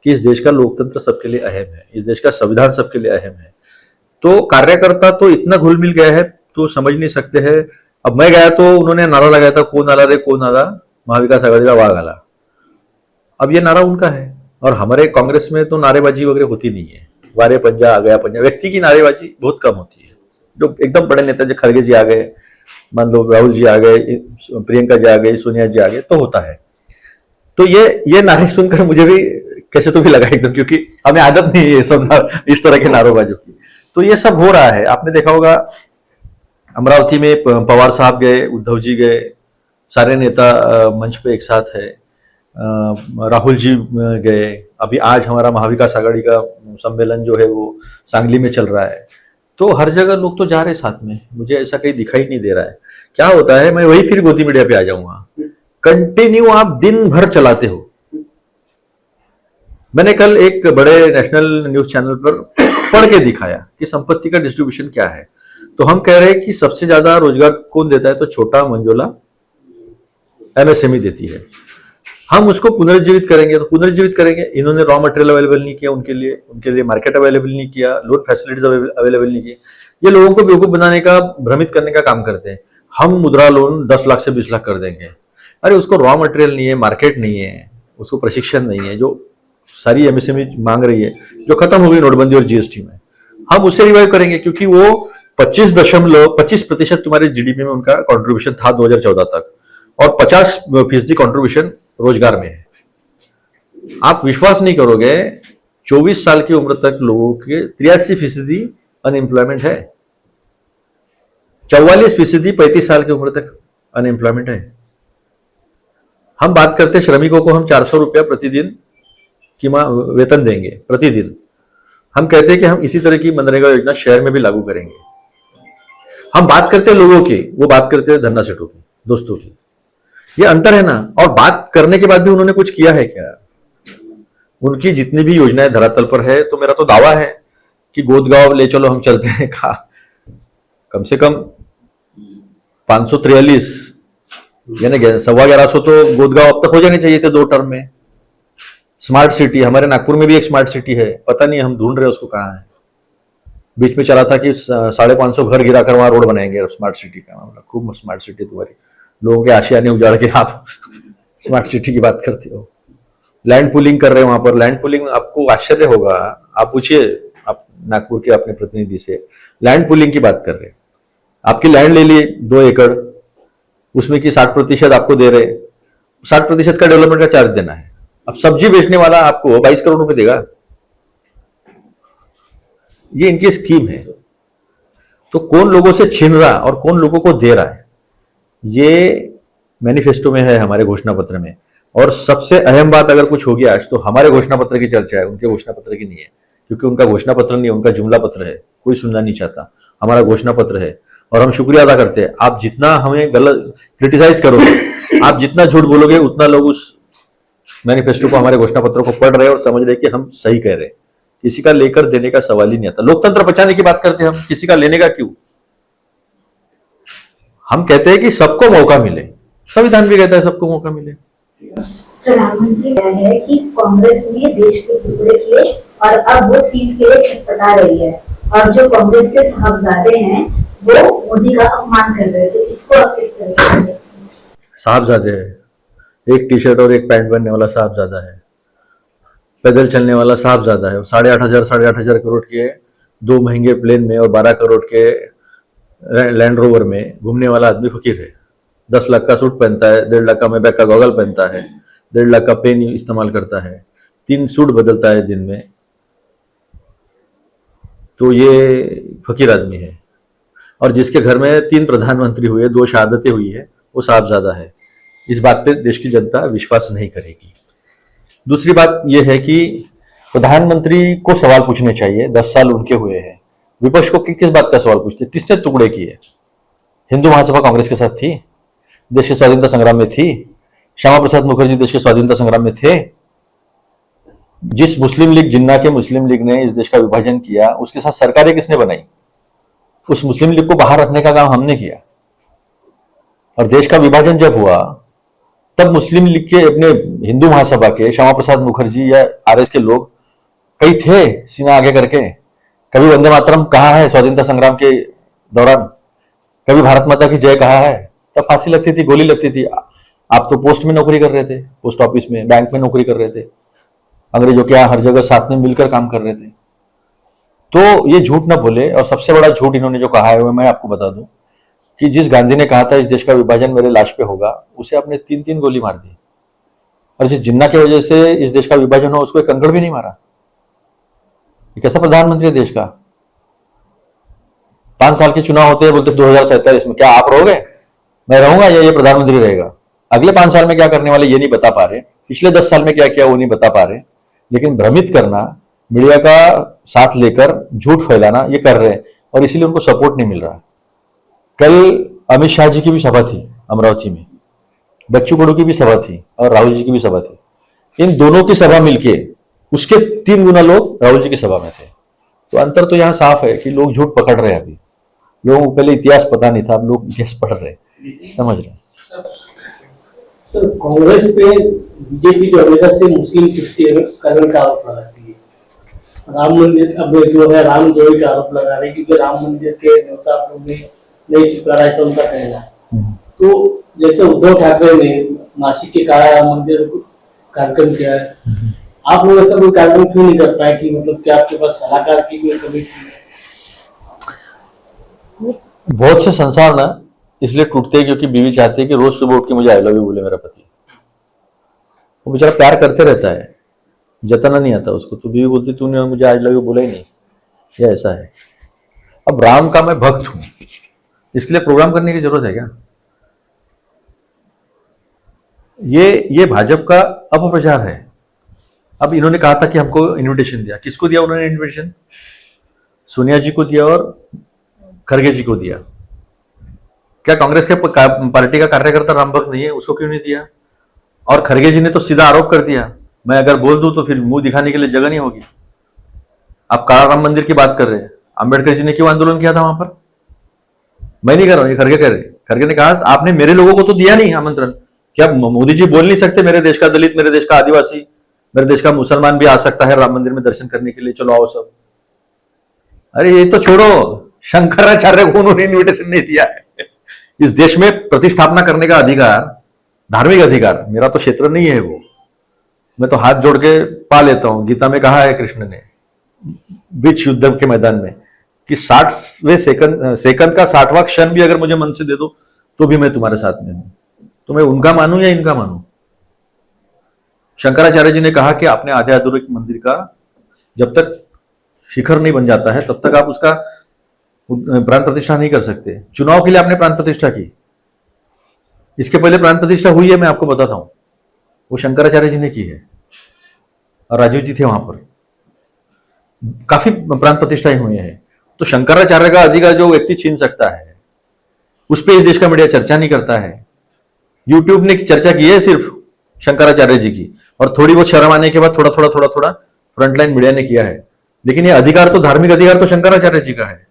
कि इस देश का लोकतंत्र सबके लिए अहम है, इस देश का संविधान सबके लिए अहम है। तो कार्यकर्ता तो इतना घुल मिल गया है तो समझ नहीं सकते हैं। अब मैं गया तो उन्होंने नारा लगाया था, कोण आला रे कोण आला, महाविकास आघाडीला वाघ आला। अब ये नारा उनका है, और हमारे कांग्रेस में तो नारेबाजी वगैरह होती नहीं है, वारे पंजा आ गया पंजा, व्यक्ति की नारेबाजी बहुत कम होती है। जो एकदम बड़े नेता, जो खड़गे जी आ गए, मान लो राहुल जी आ गए, प्रियंका जी आ गई, सोनिया जी आ गए, तो होता है। तो ये नारे सुनकर मुझे भी कैसे तो भी लगा एकदम, क्योंकि हमें आदत नहीं है सब इस तरह के नारोबाजों की। तो ये सब हो रहा है। आपने देखा होगा अमरावती में पवार साहब गए, उद्धव जी गए, सारे नेता मंच पे एक साथ है, राहुल जी गए, अभी आज हमारा महाविकास आघाड़ी का सम्मेलन जो है वो सांगली में चल रहा है। तो हर जगह लोग तो जा रहे साथ में, मुझे ऐसा कहीं दिखाई नहीं दे रहा है। क्या होता है, मैं वही फिर गोदी मीडिया पे आ जाऊंगा, कंटिन्यू आप दिन भर चलाते हो। मैंने कल एक बड़े नेशनल न्यूज चैनल पर पढ़ के दिखाया कि संपत्ति का डिस्ट्रीब्यूशन क्या है। तो हम कह रहे हैं कि सबसे ज्यादा रोजगार कौन देता है, तो छोटा मंझोला एमएसएमई देती है। हम उसको पुनर्जीवित करेंगे, तो पुनर्जीवित करेंगे, इन्होंने रॉ मटेरियल अवेलेबल नहीं किया उनके लिए मार्केट अवेलेबल नहीं किया, लोन फैसिलिटीज अवेलेबल नहीं किए। ये लोगों को बेवकूफ बनाने का, भ्रमित करने का काम करते हैं। हम मुद्रा लोन 10 लाख से 20 लाख कर देंगे, अरे उसको रॉ मटेरियल नहीं है, मार्केट नहीं है, उसको प्रशिक्षण नहीं है, जो सारी एमएसएमई मांग रही है, जो खत्म हो गई नोटबंदी और जीएसटी में। हम उसे रिवाइव करेंगे, क्योंकि वो 25% तुम्हारे जीडीपी में उनका कंट्रीब्यूशन था 2014 तक, और 50% कंट्रीब्यूशन रोजगार में है। आप विश्वास नहीं करोगे, 24 साल की उम्र तक लोगों के 83% अनएम्प्लॉयमेंट है। 44% 35 साल की उम्र तक अनएम्प्लॉयमेंट है। हम बात करते हैं श्रमिकों को हम 400 रुपया प्रतिदिन की वेतन देंगे प्रतिदिन। हम कहते हैं कि हम इसी तरह की मनरेगा योजना शहर में भी लागू करेंगे। हम बात करते हैं लोगों की, वो बात करते हैं धन्ना सेठों की, दोस्तों की। ये अंतर है ना। और बात करने के बाद भी उन्होंने कुछ किया है क्या? उनकी जितनी भी योजनाएं धरातल पर है, तो मेरा तो दावा है कि गोदगांव ले चलो हम चलते हैं कम से कम 543 यानी 11,15 तो गोदगांव अब तक हो जाने चाहिए थे 2 टर्म में। स्मार्ट सिटी, हमारे नागपुर में भी एक स्मार्ट सिटी है, पता नहीं हम ढूंढ रहे उसको कहाँ है। बीच में चला था कि 550 घर गिराकर वहां रोड बनाएंगे स्मार्ट सिटी का मामला। खूब स्मार्ट सिटी तुम्हारी, लोगों के आशियाने उजाड़ के आप स्मार्ट सिटी की बात करते हो। लैंड पुलिंग कर रहे हैं वहां पर। लैंड पुलिंग, आपको आश्चर्य होगा, आप पूछिए आप नागपुर के अपने प्रतिनिधि से, लैंड पुलिंग की बात कर रहे हैं। आपकी लैंड ले लिए 2 एकड़, उसमें की 60% आपको दे रहे, 60% का डेवलपमेंट का चार्ज देना है। अब सब्जी बेचने वाला आपको 22 करोड़ रुपए देगा। ये इनकी स्कीम है। तो कौन लोगों से छीन रहा और कौन लोगों को दे रहा है, ये मैनिफेस्टो में है, हमारे घोषणा पत्र में। और सबसे अहम बात अगर कुछ होगी आज, तो हमारे घोषणा पत्र की चर्चा है, उनके घोषणा पत्र की नहीं है। क्योंकि उनका घोषणा पत्र नहीं है, उनका जुमला पत्र है, कोई सुनना नहीं चाहता। हमारा घोषणा पत्र है और हम शुक्रिया अदा करते हैं। आप जितना हमें गलत क्रिटिसाइज करोगे, आप जितना झूठ बोलोगे, उतना लोग उस मैनिफेस्टो को, हमारे घोषणा पत्र को पढ़ रहे हैं और समझ रहे हैं कि हम सही कह रहे हैं। किसी का लेकर देने का सवाल ही नहीं आता। लोकतंत्र बचाने की बात करते हैं हम, किसी का लेने का क्यों? हम कहते हैं कि सबको मौका मिले, संविधान भी कहता है सबको मौका मिले। प्रधानमंत्री कह रहे हैं कि कांग्रेस ने देश के टुकड़े किए और अब वो सीट के लिए छटपटा रही है, और जो कांग्रेस के साहबजादे हैं वो मोदी का अपमान कर रहे हैं। तो इसको आप किस तरह से देखते हैं? साहबजादे है, एक टी शर्ट और एक पैंट पहनने वाला साहबजादा है, पैदल चलने वाला साहबजादा है। 8,500 करोड़ के 2 महंगे प्लेन में और 12 करोड़ के लैंड रोवर में घूमने वाला आदमी फकीर है। 10 लाख का सूट पहनता है, 1.5 लाख का मैबैक का गॉगल पहनता है, 1.5 लाख का पेन इस्तेमाल करता है, 3 सूट बदलता है दिन में। तो ये फकीर आदमी है। और जिसके घर में 3 प्रधानमंत्री हुए, 2 शहादतें हुई है, वो साहबजादा है। इस बात पे देश की जनता विश्वास नहीं करेगी। दूसरी बात यह है कि प्रधानमंत्री को सवाल पूछने चाहिए। 10 साल उनके हुए हैं, विपक्ष को किस बात का सवाल पूछते? किसने टुकड़े किए? हिंदू महासभा कांग्रेस के साथ थी, देश के स्वाधीनता संग्राम में थी। श्यामा प्रसाद मुखर्जी देश के स्वाधीनता संग्राम में थे। जिस मुस्लिम लीग, जिन्ना के मुस्लिम लीग ने इस देश का विभाजन किया, उसके साथ सरकारें किसने बनाई? उस मुस्लिम लीग को बाहर रखने का काम हमने किया। और देश का विभाजन जब हुआ, तब मुस्लिम लीग के, अपने हिंदू महासभा के श्यामा प्रसाद मुखर्जी या आरएस के लोग कई थे सीना आगे करके। कभी वंदे मातरम कहा है स्वाधीनता संग्राम के दौरान? कभी भारत माता की जय कहा है? तब फांसी लगती थी, गोली लगती थी। आप तो पोस्ट में नौकरी कर रहे थे, पोस्ट ऑफिस में, बैंक में नौकरी कर रहे थे, अंग्रेजों के यहाँ हर जगह साथ में मिलकर काम कर रहे थे। तो ये झूठ ना बोले। और सबसे बड़ा झूठ इन्होंने जो कहा है, वो मैं आपको बता दूं कि जिस गांधी ने कहा था इस देश का विभाजन मेरे लाश पे होगा, उसे आपने 3-3 गोली मार दी। और जिस जिन्ना की वजह से इस देश का विभाजन हुआ, उसको एक कंकड़ भी नहीं मारा। ये कैसा प्रधानमंत्री है देश का? 5 साल के चुनाव होते हैं, बोलते 2047 में क्या आप रहोगे, मैं रहूंगा, या ये प्रधानमंत्री रहेगा? अगले 5 साल में क्या करने वाले ये नहीं बता पा रहे, पिछले 10 साल में क्या किया वो नहीं बता पा रहे। लेकिन भ्रमित करना, मीडिया का साथ लेकर झूठ फैलाना, ये कर रहे हैं। और इसीलिए उनको सपोर्ट नहीं मिल रहा। कल अमित शाह जी की भी सभा थी अमरावती में, बच्चू कडू की भी सभा थी और राहुल जी की भी सभा थी। इन दोनों की सभा मिलके उसके 3 गुना लोग राहुल जी की सभा में थे। तो अंतर तो यहाँ साफ है कि लोग झूठ पकड़ रहे हैं। अभी लोगों को पहले इतिहास पता नहीं था, अब लोग इतिहास पढ़ रहे हैं, समझ रहे हैं। सर, कांग्रेस पे बीजेपी जो हमेशा से मुस्लिम तुष्टिकरण का आरोप लगाती है। राम मंदिर अब जो है रामद्रोही का आरोप लगा रहे हैं, क्योंकि राम मंदिर के न्योता आप लोग ने नहीं स्वीकारा, ऐसा उनका कहना है। तो जैसे उद्धव ठाकरे ने नासिक के काला मंदिर कार्यक्रम किया है, आप लोग ऐसा कोई कार्यक्रम क्यों नहीं कर पाए? कि मतलब क्या आपके पास सलाहकार की कोई कमी थी? बहुत से संसार ना इसलिए टूटते हैं क्योंकि बीवी चाहती है कि रोज सुबह उठ के मुझे आई लव यू बोले मेरा पति। वो बेचारा प्यार करते रहता है, जताना नहीं आता उसको। तो बीवी बोलती तूने मुझे आई लव यू बोला ही नहीं, या ऐसा है। अब राम का मैं भक्त हूं, इसके लिए प्रोग्राम करने की जरूरत है क्या? ये भाजपा का अपप्रचार है। अब इन्होंने कहा था कि हमको इनविटेशन दिया, किसको दिया उन्होंने इनविटेशन? सोनिया जी को दिया और खड़गे जी को दिया। क्या कांग्रेस के पार्टी का कार्यकर्ता राम भक्त नहीं है, उसको क्यों नहीं दिया? और खड़गे जी ने तो सीधा आरोप कर दिया, मैं अगर बोल दूं तो फिर मुंह दिखाने के लिए जगह नहीं होगी। आप काला राम मंदिर की बात कर रहे हैं, अंबेडकर जी ने क्यों आंदोलन किया था वहां पर? मैं नहीं कर रहा हूं, ये खड़गे कह रहे। खड़गे ने कहा आपने मेरे लोगों को तो दिया नहीं आमंत्रण। क्या मोदी जी बोल नहीं सकते मेरे देश का दलित, मेरे देश का आदिवासी, मेरे देश का मुसलमान भी आ सकता है राम मंदिर में दर्शन करने के लिए, चलो आओ सब? अरे ये तो छोड़ो, शंकराचार्य को उन्होंने इन्विटेशन नहीं दिया है। इस देश में प्रतिष्ठापना करने का अधिकार, धार्मिक अधिकार, मेरा तो क्षेत्र नहीं है वो। मैं तो हाथ जोड़ के पा लेता हूं। गीता में कहा है कृष्ण ने बीच युद्ध के मैदान में कि 60वें सेकंड का 60वां क्षण भी अगर मुझे मन से दे दो तो भी मैं तुम्हारे साथ में हूं। तो मैं उनका मानूं या इनका मानूं? शंकराचार्य जी ने कहा कि आपने आधे अधूरे मंदिर का जब तक शिखर नहीं बन जाता है तब तक आप उसका प्राण प्रतिष्ठा नहीं कर सकते। चुनाव के लिए आपने प्राण प्रतिष्ठा की, इसके पहले प्राण प्रतिष्ठा हुई है, मैं आपको बताता हूं, वो शंकराचार्य जी ने की है और राजीव जी थे वहां पर। काफी प्राण प्रतिष्ठाएं हुई हैं। तो शंकराचार्य का अधिकार जो व्यक्ति छीन सकता है, उस पर इस देश का मीडिया चर्चा नहीं करता है। यूट्यूब ने चर्चा की है सिर्फ शंकराचार्य जी की, और थोड़ी बहुत शर्म आने के बाद थोड़ा थोड़ा फ्रंटलाइन मीडिया ने किया है। लेकिन ये अधिकार तो, धार्मिक अधिकार तो शंकराचार्य जी का है।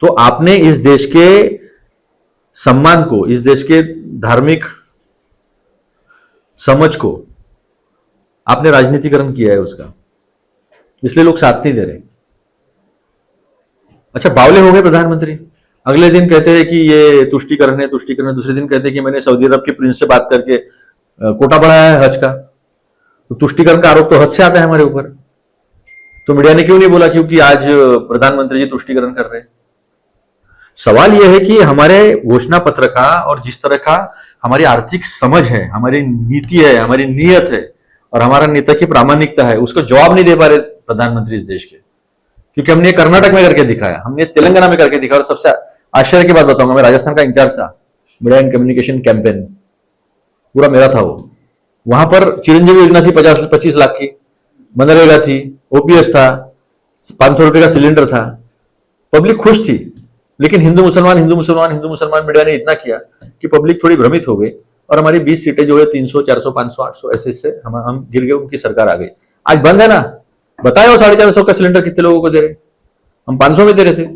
तो आपने इस देश के सम्मान को, इस देश के धार्मिक समझ को आपने राजनीतिकरण किया है उसका, इसलिए लोग साथ नहीं दे रहे। अच्छा, बावले हो गए प्रधानमंत्री। अगले दिन कहते हैं कि ये तुष्टीकरण है, तुष्टीकरण। दूसरे दिन कहते हैं कि मैंने सऊदी अरब के प्रिंस से बात करके कोटा बढ़ाया है हज का। तो तुष्टीकरण का आरोप तो हज से आता है हमारे ऊपर। तो मीडिया ने क्यों नहीं बोला क्योंकि आज प्रधानमंत्री जी तुष्टीकरण कर रहे हैं? सवाल यह है कि हमारे घोषणा पत्र का और जिस तरह का हमारी आर्थिक समझ है, हमारी नीति है, हमारी नीयत है और हमारा नेता की प्रामाणिकता है, उसको जवाब नहीं दे पा रहे प्रधानमंत्री इस देश के। क्योंकि हमने कर्नाटक में करके दिखाया, हमने तेलंगाना में करके दिखाया। और सबसे आश्चर्य की बात बताऊंगा, मैं राजस्थान का इंचार्ज था, मीडिया एंड कम्युनिकेशन कैंपेन पूरा मेरा था वो। वहां पर चिरंजीवी योजना थी 25 लाख की, मनरेगा थी, ओपीएस था, 500 रुपए का सिलेंडर था, पब्लिक खुश थी। लेकिन हिंदू मुसलमान मीडिया ने इतना किया कि पब्लिक थोड़ी भ्रमित हो गई और हमारी 20 सीटें जो है 300, 400, 500, 800 ऐसे से हम गिर गए, उनकी सरकार आ गई। आज बंद है ना, बताए 450 का सिलेंडर कितने लोगों को दे रहे? हम 500 में दे रहे थे।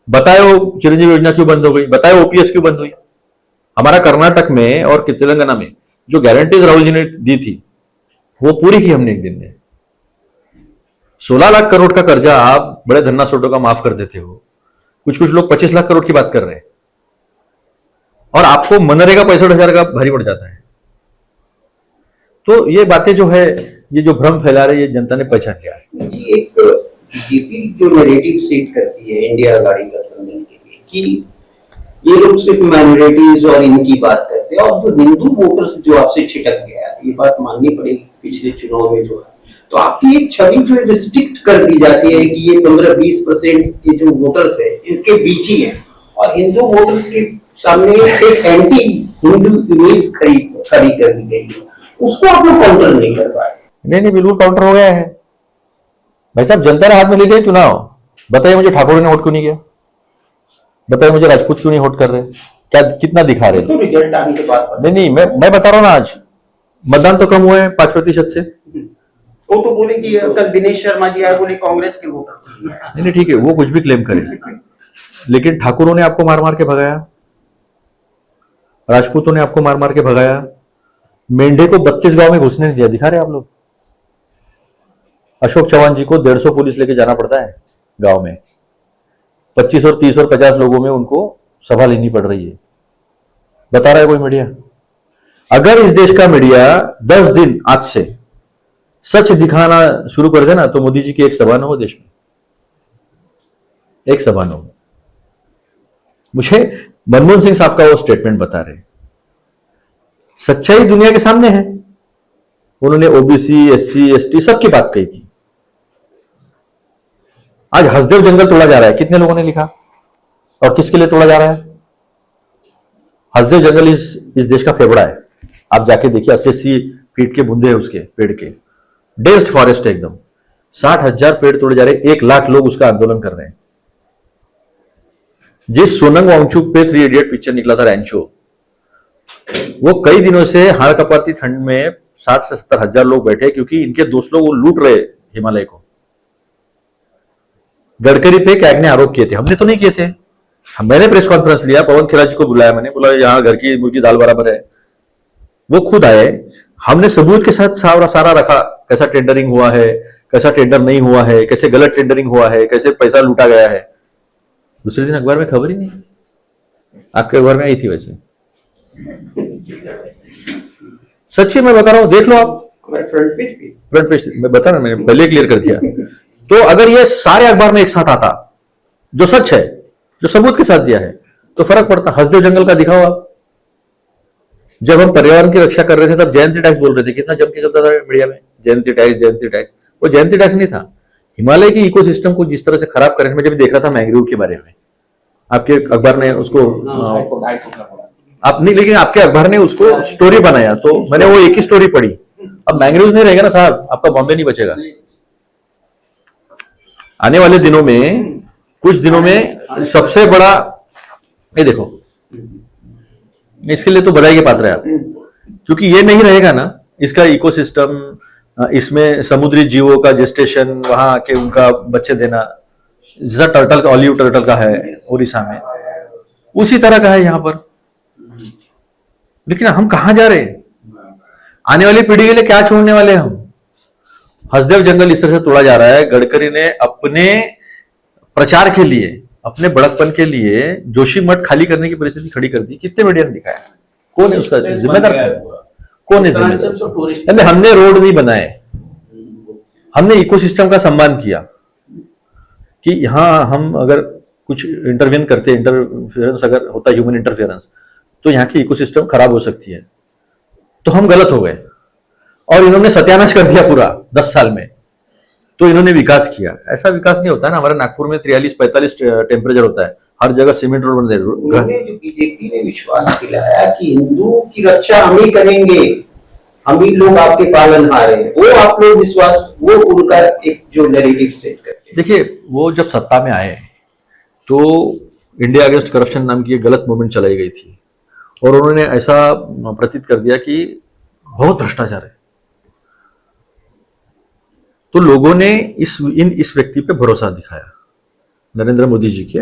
बताए चिरंजीवी योजना क्यों बंद हो गई? बताए ओपीएस क्यों बंद हुई? हमारा कर्नाटक में और तेलंगाना में जो गारंटीज राहुल जी ने दी थी वो पूरी की हमने एक दिन में। 16 लाख करोड़ का कर्जा आप बड़े धन्ना सोटों का माफ कर देते हो। कुछ लोग 25 लाख करोड़ की बात कर रहे हैं और आपको मनरेगा 65,000 का भारी पड़ जाता है। तो ये बातें जो है, ये जो भ्रम फैला रहे, ये जनता ने पहचान लिया है। जी, एक बीजेपी जो नैरेटिव सेट करती है इंडिया आघाड़ी गठबंधन के लिए कि ये लोग सिर्फ माइनॉरिटीज और इनकी बात करते हैं और जो हिंदू वोटर्स जो आपसे छिटक गया है, ये बात माननी पड़ेगी पिछले चुनाव में जो है। तो आपकी एक छवि जो है रिस्ट्रिक्ट कर दी जाती है कि ये 15-20% के जो वोटर्स है इनके बीच ही है और हिंदू वोटर्स के सामने एक एंटी हिंदू इमेज खड़ी कर दी गई है। उसको आप लोग काउंटर नहीं कर पाए। नहीं, बिल्कुल काउंटर हो गया है भाई साहब। जनता ने हाथ में ले लिया चुनाव। बताइए मुझे ठाकुर ने वोट क्यों नहीं किया? बताइए मुझे राजपूत क्यों नहीं वोट कर रहे? क्या कितना दिखा रहे? तो रिजल्ट आने के बाद नहीं, मैं बता रहा हूं ना, आज मतदान तो कम हुए हैं 5% से। वो तो बोले कि कल दिनेश शर्मा जी आए, बोले कांग्रेस के वोटर्स। नहीं, ठीक है, वो कुछ भी क्लेम करे, लेकिन ठाकुरों ने आपको मार मार के भगाया, राजपूतों ने आपको मार मार के भगाया, मेंढे को 32 गांव में घुसने नहीं दिया। दिखा रहे आप लोग। अशोक चौहान जी को 150 पुलिस लेके जाना पड़ता है गांव में। 25 और 30 और 50 लोगों में उनको सभा लेनी पड़ रही है। बता रहा है कोई मीडिया? अगर इस देश का मीडिया 10 दिन आज से सच दिखाना शुरू कर देना तो मोदी जी की एक सभा न हो देश में, एक सभा न हो। मुझे मनमोहन सिंह साहब का वो स्टेटमेंट बता रहे, सच्चाई दुनिया के सामने है। उन्होंने ओबीसी, एससी, एसटी सबकी बात कही थी। आज हसदेव जंगल तोड़ा जा रहा है, कितने लोगों ने लिखा? और किसके लिए तोड़ा जा रहा है? हसदेव जंगल इस देश का फेफड़ा है। आप जाके देखिए, 80-80 फीट के बुंदे हैं उसके पेड़ के, डेंस्ड फॉरेस्ट है एकदम। 60,000 पेड़ तोड़े जा रहे हैं, 1 लाख लोग उसका आंदोलन कर रहे हैं। जिस सोनंग वांगचुक पे 3 इडियट पिक्चर निकला था रैंचो, वो कई दिनों से हाड़ कपाती ठंड में 60 से 70 हजार लोग बैठे, क्योंकि इनके दोस्त लोग वो लूट रहे हिमालय को। गडकरी पे कैग ने आरोप किए थे, हमने तो नहीं किए थे। मैंने प्रेस कॉन्फ्रेंस लिया, पवन खेरा जी को बुलाया, मैंने बोला यहाँ घर की मुर्गी दाल बराबर है। वो खुद आए, हमने सबूत के साथ सारा रखा, कैसा टेंडरिंग हुआ है, कैसा टेंडर नहीं हुआ है, कैसे गलत टेंडरिंग हुआ है, कैसे पैसा लूटा गया है। दूसरे दिन अखबार में खबर ही नहीं। आपके अखबार में आई थी वैसे, सच्ची मैं बता रहा हूं, देख लो आप फ्रंट पेज मैं बता रहा हूं, मैंने पहले क्लियर कर दिया। तो अगर ये सारे अखबार में एक साथ आता, जो सच है, जो सबूत के साथ दिया है, तो फर्क पड़ता। हसदेव जंगल का दिखाओ आप। जब हम पर्यावरण की रक्षा कर रहे थे तब जयंती टैक्स बोल रहे थे, कितना जम के चलता था मीडिया में, जयंती टैक्स जयंती टैक्स। वो जयंती टैक्स नहीं था, हिमालय की इकोसिस्टम को जिस तरह से खराब करने में। जब देख रहा था मैंग्रोव के बारे में, आपके अखबार ने उसको आप नहीं, लेकिन आपके अखबार ने उसको स्टोरी बनाया, तो मैंने वो एक ही स्टोरी पढ़ी। अब मैंग्रोव नहीं रहेगा ना साहब, आपका बॉम्बे नहीं बचेगा। आने वाले दिनों में, कुछ दिनों में सबसे बड़ा, ये देखो, इसके लिए तो बधाई के पात्र है आप, क्योंकि ये नहीं रहेगा ना इसका इकोसिस्टम, इसमें समुद्री जीवों का जेस्टेशन, वहां आके उनका बच्चे देना, जैसा टर्टल का, ऑलिव टर्टल का है उड़ीसा में, उसी तरह का है यहाँ पर। लेकिन हम कहां जा रहे हैं? आने वाली पीढ़ी के लिए क्या छोड़ने वाले हम? हसदेव जंगल इस तरह से तोड़ा जा रहा है। गडकरी ने अपने प्रचार के लिए, अपने बड़कपन के लिए जोशीमठ खाली करने की परिस्थिति खड़ी कर दी। कितने मीडिया ने दिखाया? कौन है उसका जिम्मेदार? कौन है जिम्मेदार? हमने रोड नहीं बनाए, हमने इकोसिस्टम का सम्मान किया कि यहां हम अगर कुछ इंटरवेन करते, इंटरफेरेंस अगर होता, ह्यूमन इंटरफेरेंस, तो यहाँ की इकोसिस्टम खराब हो सकती है। तो हम गलत हो गए और इन्होंने सत्यानाश कर दिया पूरा 10 साल में। तो इन्होंने विकास किया। ऐसा विकास नहीं होता है ना। हमारे नागपुर में 43-45 टेम्परेचर होता है, हर जगह सीमेंट रोड बन रहे। उन्होंने जो बीजेपी ने विश्वास दिलाया कि हिंदू की रक्षा हम ही करेंगे, हम ही लोग आपके पालनहार हैं, वो आप लोग विश्वास, वो उनका एक जो नैरेटिव सेट करते। देखिए, वो जब सत्ता में आए तो इंडिया अगेंस्ट करप्शन नाम की एक गलत मूवमेंट चलाई गई थी, और उन्होंने ऐसा प्रतीत कर दिया कि बहुत भ्रष्टाचार है। तो लोगों ने इस व्यक्ति पे भरोसा दिखाया, नरेंद्र मोदी जी के,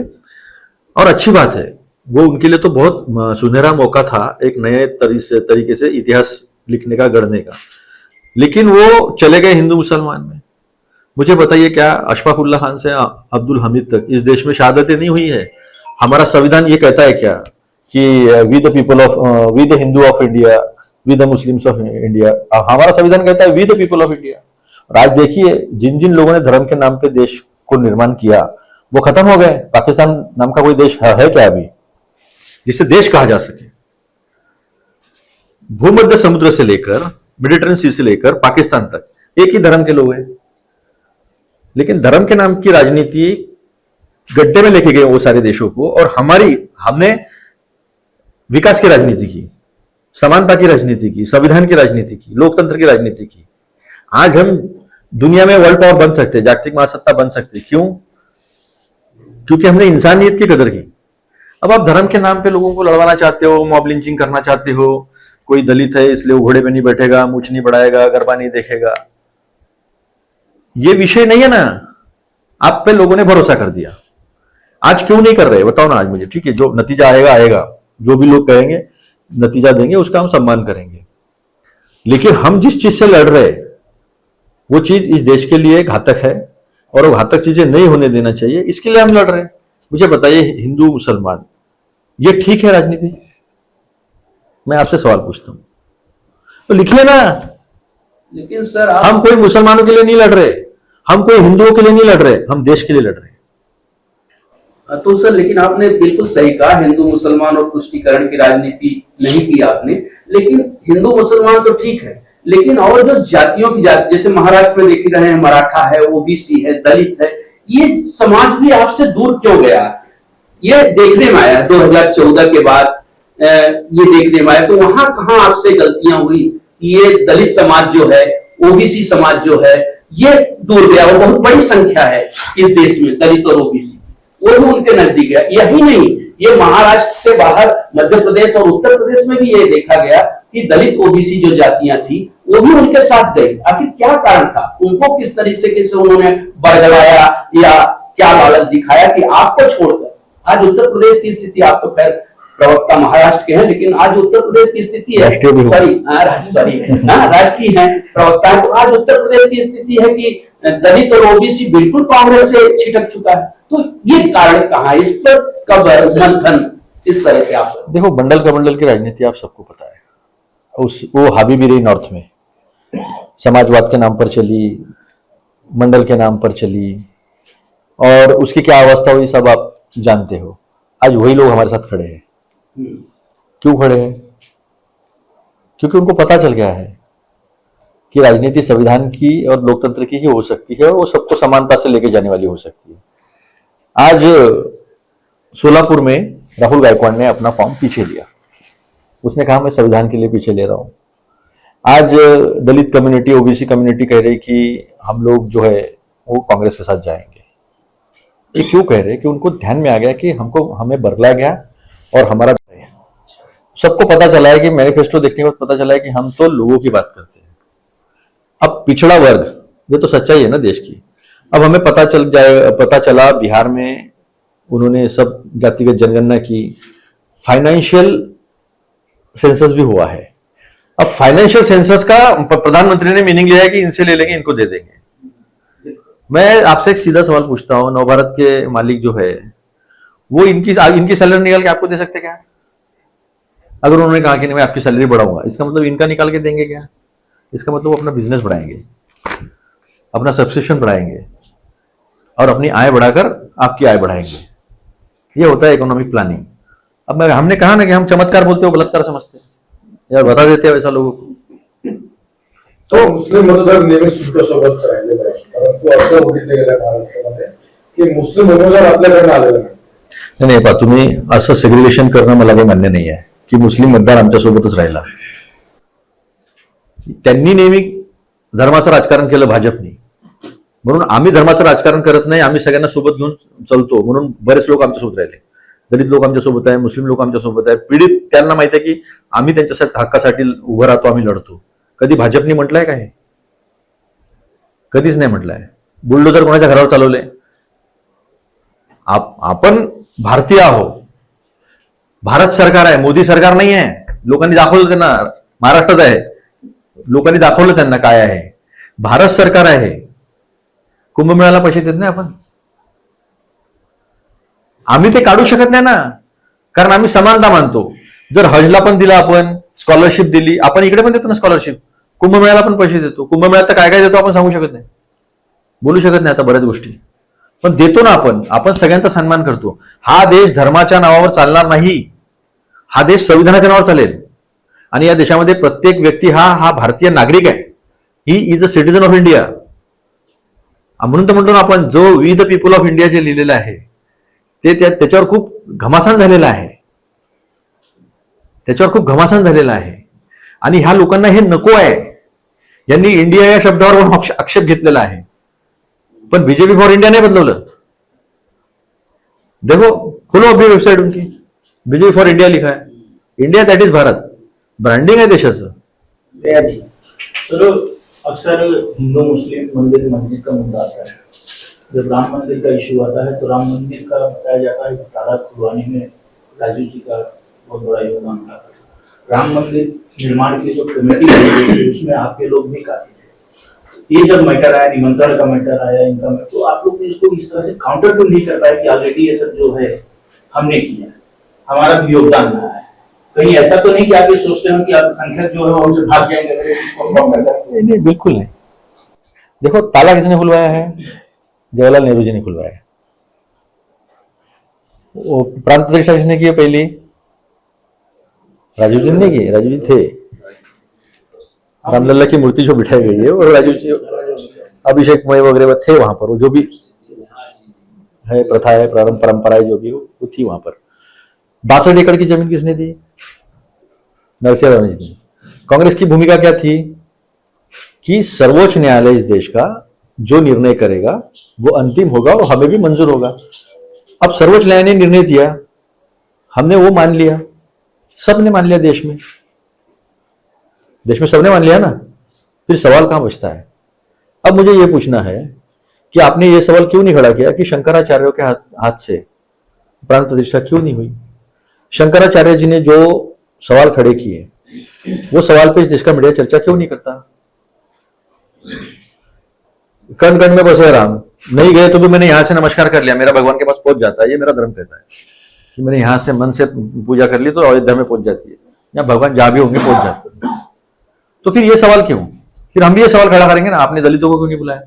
और अच्छी बात है। वो उनके लिए तो बहुत सुनहरा मौका था एक नए तरीके से इतिहास लिखने का, गढ़ने का। लेकिन वो चले गए हिंदू मुसलमान में। मुझे बताइए, क्या अशफाक उल्ला खान से अब्दुल हमीद तक इस देश में शहादतें नहीं हुई है? हमारा संविधान ये कहता है क्या कि we the people of, we the Hindu of India, we the Muslims of India? हमारा संविधान कहता है we the people of India. और आज देखिए, जिन जिन लोगों ने धर्म के नाम पे देश को निर्माण किया वो खत्म हो गए। पाकिस्तान नाम का कोई देश है क्या अभी जिसे देश कहा जा सके? भूमध्य समुद्र से लेकर मेडिटेरियन सी से लेकर पाकिस्तान तक एक ही धर्म के लोग हैं, लेकिन धर्म के नाम की राजनीति गड्ढे में लेके गए वो सारे देशों को। और हमने विकास की राजनीति की, समानता की राजनीति की, संविधान की राजनीति की, लोकतंत्र की राजनीति की। आज हम दुनिया में वर्ल्ड पावर बन सकते, जागतिक महासत्ता बन सकते। क्यों? क्योंकि हमने इंसानियत की कदर की। अब आप धर्म के नाम पे लोगों को लड़वाना चाहते हो, मॉब लिंचिंग करना चाहते हो। कोई दलित है इसलिए वो घोड़े पे नहीं बैठेगा, मूछ नहीं बढ़ाएगा, गरबा नहीं देखेगा। ये विषय नहीं है ना। आप पे लोगों ने भरोसा कर दिया। आज क्यों नहीं कर रहे बताओ ना आज मुझे। ठीक है, जो नतीजा आएगा आएगा, जो भी लोग कहेंगे नतीजा देंगे, उसका हम सम्मान करेंगे। लेकिन हम जिस चीज से लड़ रहे वो चीज इस देश के लिए घातक है, और वो घातक चीजें नहीं होने देना चाहिए, इसके लिए हम लड़ रहे हैं। मुझे बताइए, हिंदू मुसलमान ये ठीक है राजनीति? मैं आपसे सवाल पूछता हूं, तो लिखिए ना। लेकिन सर हम कोई मुसलमानों के लिए नहीं लड़ रहे, हम कोई हिंदुओं के लिए नहीं लड़ रहे, हम देश के लिए लड़ रहे हैं। तो सर, लेकिन आपने बिल्कुल सही कहा, हिंदू मुसलमान और तुष्टीकरण की राजनीति नहीं की आपने। लेकिन हिंदू मुसलमान तो ठीक है, लेकिन और जो जातियों की जाति, जैसे महाराष्ट्र में देख रहे हैं, मराठा है, ओबीसी है, दलित है, ये समाज भी आपसे दूर क्यों गया? ये देखने में आया 2014 के बाद ये देखने में आया, तो वहां कहाँ आपसे गलतियां हुई? ये दलित समाज जो है, ओबीसी समाज जो है, ये दूर गया। और बहुत बड़ी संख्या है इस देश में दलित और ओबीसी, वो भी उनके नजदीक है। यही नहीं, ये महाराष्ट्र से बाहर मध्य प्रदेश और उत्तर प्रदेश में भी ये देखा गया कि दलित ओबीसी जो जातियां थी वो भी उनके साथ गई। आखिर क्या कारण था? उनको किस तरीके से उन्होंने बरगलाया या क्या लालच दिखाया कि आपको छोड़कर? आज उत्तर प्रदेश की स्थिति, आप तो खैर प्रवक्ता महाराष्ट्र के हैं, लेकिन आज उत्तर प्रदेश की स्थिति है, राष्ट्रीय है प्रवक्ता है, तो आज उत्तर प्रदेश की स्थिति है कि दलित और ओबीसी बिल्कुल कांग्रेस से छिटक चुका है। तो ये कारण कहाँ? इस पर कब मंथन इस तरह से? आप देखो, बंडल का बंडल की राजनीति आप सबको पता है, वो हावी भी रही नॉर्थ में, समाजवाद के नाम पर चली, मंडल के नाम पर चली, और उसकी क्या अवस्था हुई सब आप जानते हो। आज वही लोग हमारे साथ खड़े हैं। क्यों खड़े हैं? क्योंकि उनको पता चल गया है कि राजनीति संविधान की और लोकतंत्र की ही हो सकती है, वो सबको समानता से लेके जाने वाली हो सकती है। आज सोलापुर में राहुल गायकवाड़ ने अपना फॉर्म पीछे लिया, उसने कहा मैं संविधान के लिए पीछे ले रहा हूं। आज दलित कम्युनिटी, ओबीसी कम्युनिटी कह रही कि हम लोग जो है वो कांग्रेस के साथ जाएंगे। ये क्यों कह रहे? कि उनको ध्यान में आ गया कि हमें बरगला गया और हमारा सबको पता चला है कि मैनिफेस्टो देखने के बाद पता चला है कि हम तो लोगों की बात करते हैं। अब पिछड़ा वर्ग, ये तो सच्चाई है ना देश की। अब हमें पता चला बिहार में उन्होंने सब जातिगत जनगणना की, फाइनेंशियल सेंसस भी हुआ है। अब फाइनेंशियल सेंसस का प्रधानमंत्री ने मीनिंग लिया है कि इनसे ले लेंगे, इनको दे देंगे। मैं आपसे एक सीधा सवाल पूछता हूं, नवभारत के मालिक जो है वो इनकी सैलरी निकाल के आपको दे सकते क्या? अगर उन्होंने कहा कि नहीं मैं आपकी सैलरी बढ़ाऊंगा, इसका मतलब इनका निकाल के देंगे क्या? इसका मतलब वो अपना बिजनेस बढ़ाएंगे, अपना सब्सक्रिप्शन बढ़ाएंगे और अपनी आय बढ़ाकर आपकी आय बढ़ाएंगे। ये होता है इकोनॉमिक प्लानिंग। अब हमने कहा ना कि हम चमत्कार बोलते हो बलात्कार समझते हैं, यार बता देते हैं वैसा लोगों को। तो मुस्लिम मतदार नेहमी सुटसोबत राहिले परंतु असं बघितलं गेलं महाराष्ट्रामध्ये की मुस्लिम उमेदवार आपल्याकडे आलेले नाही। नाही पहा, तुम्ही असं सेग्रिगेशन करणं मला काही मान्य नाही आहे की मुस्लिम मतदार आमच्यासोबतच राहिला। त्यांनी नेहमी धर्माचं राजकारण केलं भाजपनी, म्हणून आम्ही धर्माचं राजकारण करत नाही, आम्ही सगळ्यांना सोबत घेऊन चालतो, म्हणून बरेच लोक आमच्यासोबत राहिले। दलित लोक आमच्यासोबत आहे, मुस्लिम लोक आमच्यासोबत आहे, पीडित त्यांना माहिती आहे की आम्ही त्यांच्यासाठी हक्कासाठी उभं राहतो, आम्ही लढतो। कधी भाजपनी म्हटलंय का हे? कधीच नाही म्हटलंय। बुलडोजर कोणाच्या घरावर चालवले? आपण भारतीय आहोत, भारत सरकार आहे, मोदी सरकार नाही आहे। लोकांनी दाखवलं त्यांना, महाराष्ट्रात आहे, लोकांनी दाखवलं त्यांना काय आहे। भारत सरकार आहे। कुंभमेळ्याला पैसे देत नाही आपण, आम्ही ते काढू शकत नाही ना, कारण आम्ही समानता मानतो। जर हजला पण दिला आपण, स्कॉलरशिप दिली, आपण इकडे पण देतो ना स्कॉलरशिप, कुंभमेळ्याला पण पैसे देतो। कुंभमेळ्यात तर काय काय देतो आपण सांगू शकत नाही, बोलू शकत नाही आता बऱ्याच गोष्टी, पण देतो ना आपण सगळ्यांचा सन्मान करतो। हा देश धर्माच्या नावावर चालणार नाही, हा देश संविधानाच्या नावावर चालेल। आणि या देशामध्ये प्रत्येक व्यक्ती हा भारतीय नागरिक आहे, he is a citizen of India. म्हणून तर म्हणतो ना आपण, जो we the people of India जे लिहिलेलं आहे ते त्याच्यावर खूप घमासान झालेलं आहे, त्याच्यावर खूप घमासान झालेलं आहे। आणि ह्या लोकांना हे नको आहे, यांनी इंडिया या शब्दावर आक्षेप घेतलेला आहे, पण बीजेपी फॉर इंडिया नहीं बदलवलं। देखो, खोलो अभी वेबसाइट उनकी, बीजेपी फॉर इंडिया लिखा है, India that is Bharat, branding है देशाचं। सर, अक्सर हिंदू मुस्लिम मंदिर मस्जिद का मुद्दा आता है। जब राम मंदिर का इशू आता है तो राम मंदिर का बताया जाता है कि ताला खुलवाने में राजू जी का बहुत बड़ा योगदान था। राम मंदिर निर्माण की जो कमेटी बनी थी उसमें आपके लोग भी काफी थे। ये जब मैटर आया, निमंत्रण का मैटर आया, इनका मैटर, तो आप लोग इसको इस तरह से काउंटर क्यों नहीं कर पाए कि ऑलरेडी ये सब जो है हमने किया, हमारा भी योगदान रहा है। कहीं ऐसा तो नहीं कि आप ये सोचते हो कि आप संख्यक जो है वो हमसे भाग जाएंगे? नहीं, बिल्कुल नहीं। देखो, ताला किसने खुलवाया है? जवाहरलाल नेहरू जी ने खुलवाया। वो प्रांत प्रतिष्ठा किसने की है पहली? राजीव जी ने की, राजीव जी थे। रामलला की मूर्ति जो बिठाई गई है और राजीव जी, अभिषेक मय वगैरह थे वहां पर, वो जो भी है, प्रथा है, परंपराएं जो भी वो थी वहां पर। 62 एकड़ की जमीन किसने दी? नरसिंह राव ने दी। कांग्रेस की भूमिका क्या थी कि सर्वोच्च न्यायालय इस देश का जो निर्णय करेगा वो अंतिम होगा और हमें भी मंजूर होगा। अब सर्वोच्च न्यायालय ने निर्णय दिया, हमने वो मान लिया, सबने मान लिया, देश में सबने मान लिया ना, फिर सवाल कहां बचता है? अब मुझे ये पूछना है कि आपने ये सवाल क्यों नहीं खड़ा किया कि शंकराचार्यों के हाथ से प्राण प्रतिष्ठा क्यों नहीं हुई? शंकराचार्य जी ने जो सवाल खड़े किए वो सवाल पे इस देश का मीडिया चर्चा क्यों नहीं करता? कण कण में बसे राम, नहीं गए तो भी मैंने यहां से नमस्कार कर लिया, मेरा भगवान के पास पहुंच जाता है, ये मेरा धर्म कहता है कि मैंने यहां से मन से पूजा कर ली तो अयोध्या में पहुंच जाती है, या भगवान जहां भी होंगे पहुंच जाते हैं। तो फिर ये सवाल क्यों? फिर हम भी ये सवाल खड़ा करेंगे ना, आपने दलितों को क्यों नहीं बुलाया?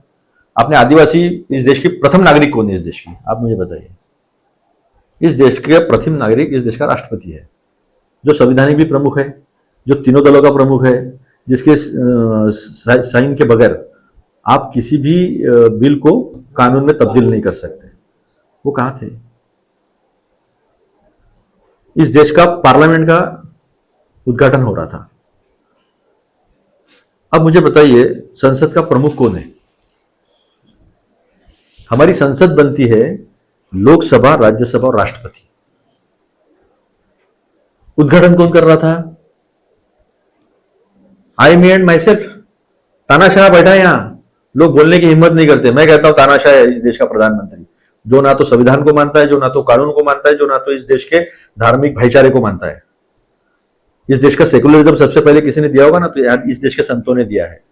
आपने आदिवासी, इस देश की प्रथम नागरिक कौन है इस देश की? आप मुझे बताइए। इस देश के प्रथम नागरिक इस देश का राष्ट्रपति है, जो संविधानिक भी प्रमुख है, जो तीनों दलों का प्रमुख है, जिसके साइन के बगैर आप किसी भी बिल को कानून में तब्दील नहीं कर सकते। वो कहां थे? इस देश का पार्लियामेंट का उद्घाटन हो रहा था। अब मुझे बताइए, संसद का प्रमुख कौन है? हमारी संसद बनती है लोकसभा, राज्यसभा और राष्ट्रपति। उद्घाटन कौन कर रहा था? आई मी एंड माई सेल्फ। तानाशाह बैठा है यहां, लोग बोलने की हिम्मत नहीं करते। मैं कहता हूं तानाशाह है इस देश का प्रधानमंत्री, जो ना तो संविधान को मानता है, जो ना तो कानून को मानता है, जो ना तो इस देश के धार्मिक भाईचारे को मानता है। इस देश का सेकुलरिज्म सबसे पहले किसी ने दिया होगा ना, तो इस देश के संतों ने दिया है।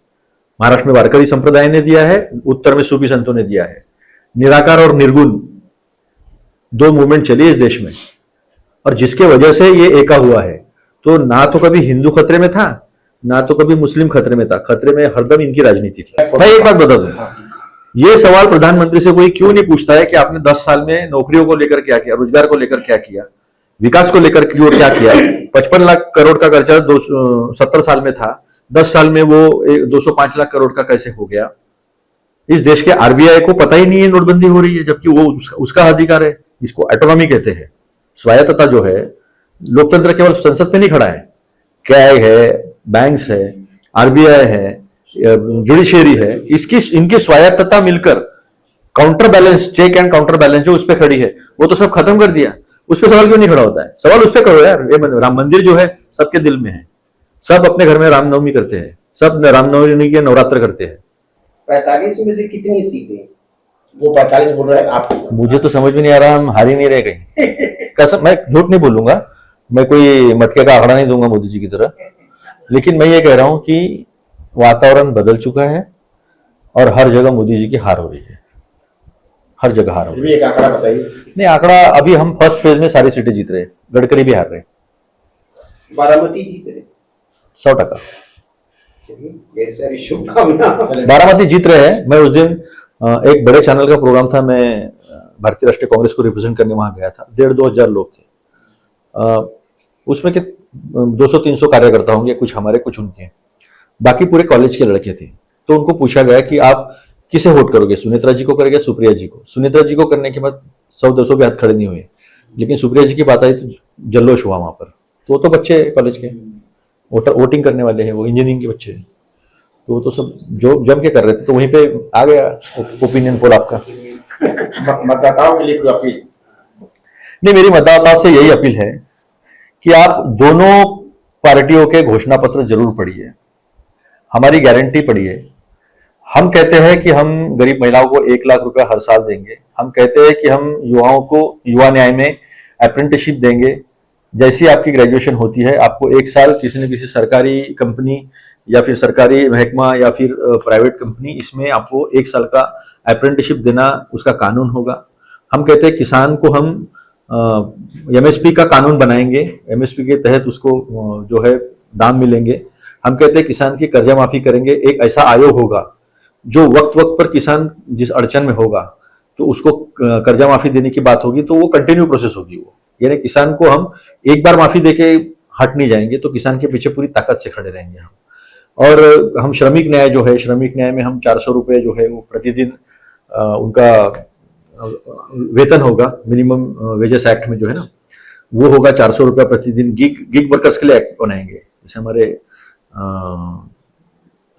महाराष्ट्र में वारकरी संप्रदाय ने दिया है, उत्तर में सूफी संतों ने दिया है। निराकार और निर्गुण दो मूवमेंट चली इस देश में, और जिसके वजह से ये एका हुआ है। तो ना तो कभी हिंदू खतरे में था, ना तो कभी मुस्लिम खतरे में था, खतरे में हरदम इनकी राजनीति थी। मैं एक बात बता दूं, ये सवाल प्रधानमंत्री से कोई क्यों नहीं पूछता है कि आपने 10 साल में नौकरियों को लेकर क्या किया, रोजगार को लेकर क्या किया, विकास को लेकर क्या किया? 55 लाख करोड़ का कर्जा 70 साल में था, 10 साल में वो 205 लाख करोड़ का कैसे हो गया? इस देश के आरबीआई को पता ही नहीं है नोटबंदी हो रही है, जबकि वो उसका अधिकार है। इसको ऑटोनॉमी कहते हैं, स्वायत्तता जो है। लोकतंत्र केवल संसद पे नहीं खड़ा है, कैग है, बैंक्स है, आरबीआई है, जुडिशियरी है, इनकी स्वायत्तता मिलकर counter balance, check and counter balance जो उस पर खड़ी है, वो तो सब खत्म कर दिया। उस पर सवाल क्यों नहीं खड़ा होता है? सवाल उस पर करो यार। ये राम मंदिर जो है सबके दिल में है, सब अपने घर में रामनवमी करते हैं, सब रामनवमी के नवरात्र करते हैं। 45 में से कितनी सीटें? वो 45 बोल रहे हैं आप। मुझे तो समझ में नहीं आ रहा, हम हार ही नहीं रहे कहीं। कसम, मैं झूठ नहीं बोलूंगा, मैं कोई मटके का आंकड़ा नहीं दूंगा मोदी जी की तरह, लेकिन मैं ये कह रहा हूं कि वातावरण बदल चुका है और हर जगह मोदी जी की हार हो रही है, हर जगह हार हो रही है। एक आंकड़ा बताइए। नहीं, आंकड़ा अभी हम फर्स्ट फेज में सारी सीटें जीत रहे, गडकरी भी हार रहे। बारामती जीत रहे 100%। ढेर सारी शुभकामनाएं। बारामती जीत रहे हैं। मैं उस दिन एक बड़े चैनल का प्रोग्राम था, मैं भारतीय राष्ट्रीय कांग्रेस को रिप्रेजेंट करने वहां गया था। 1,500-2 हजार लोग थे। उसमें के 200-300 कार्यकर्ता होंगे, कुछ हमारे कुछ उनके, बाकी पूरे कॉलेज के लड़के थे। तो उनको पूछा गया कि आप किसे वोट करोगे, सुनेत्रा जी को करोगे, सुप्रिया जी को? सुनेत्रा जी को करने के बाद 100-200 भी हाथ खड़े नहीं हुए, लेकिन सुप्रिया जी की बात आई तो जल्लोश हुआ वहां पर। तो वो तो बच्चे कॉलेज के वोटिंग करने वाले हैं, वो इंजीनियरिंग के बच्चे हैं, तो वो तो सब जो जम के कर रहे थे। तो वहीं पे आ गया ओपिनियन पोल आपका। मतदाताओं के लिए कोई अपील? नहीं, मेरी मतदाताओं से यही अपील है कि आप दोनों पार्टियों के घोषणा पत्र जरूर पढ़िए, हमारी गारंटी पढ़िए। हम कहते हैं कि हम गरीब महिलाओं को 1 लाख रुपया हर साल देंगे। हम कहते हैं कि हम युवाओं को युवा न्याय में अप्रेंटिसशिप देंगे। जैसी आपकी ग्रेजुएशन होती है, आपको 1 साल किसी न किसी सरकारी कंपनी या फिर सरकारी महकमा या फिर प्राइवेट कंपनी, इसमें आपको 1 साल का अप्रेंटिसशिप देना, उसका कानून होगा। हम कहते हैं किसान को हम एमएसपी का कानून बनाएंगे, एमएसपी के तहत उसको जो है दाम मिलेंगे। हम कहते हैं किसान की कर्जा माफी करेंगे। एक ऐसा आयोग होगा जो वक्त वक्त पर किसान जिस अड़चन में होगा तो उसको कर्जा माफी देने की बात होगी, तो वो कंटिन्यू प्रोसेस होगी। वो यानी किसान को हम एक बार माफी देके हट नहीं जाएंगे, तो किसान के पीछे पूरी ताकत से खड़े रहेंगे हम। और हम श्रमिक न्याय जो है, श्रमिक न्याय में हम 400 रुपये जो है वो प्रतिदिन उनका वेतन होगा, मिनिमम वेजेस एक्ट में जो है ना, वो होगा 400 रुपया प्रतिदिन। गिग वर्कर्स के लिए एक्ट बनाएंगे, जैसे हमारे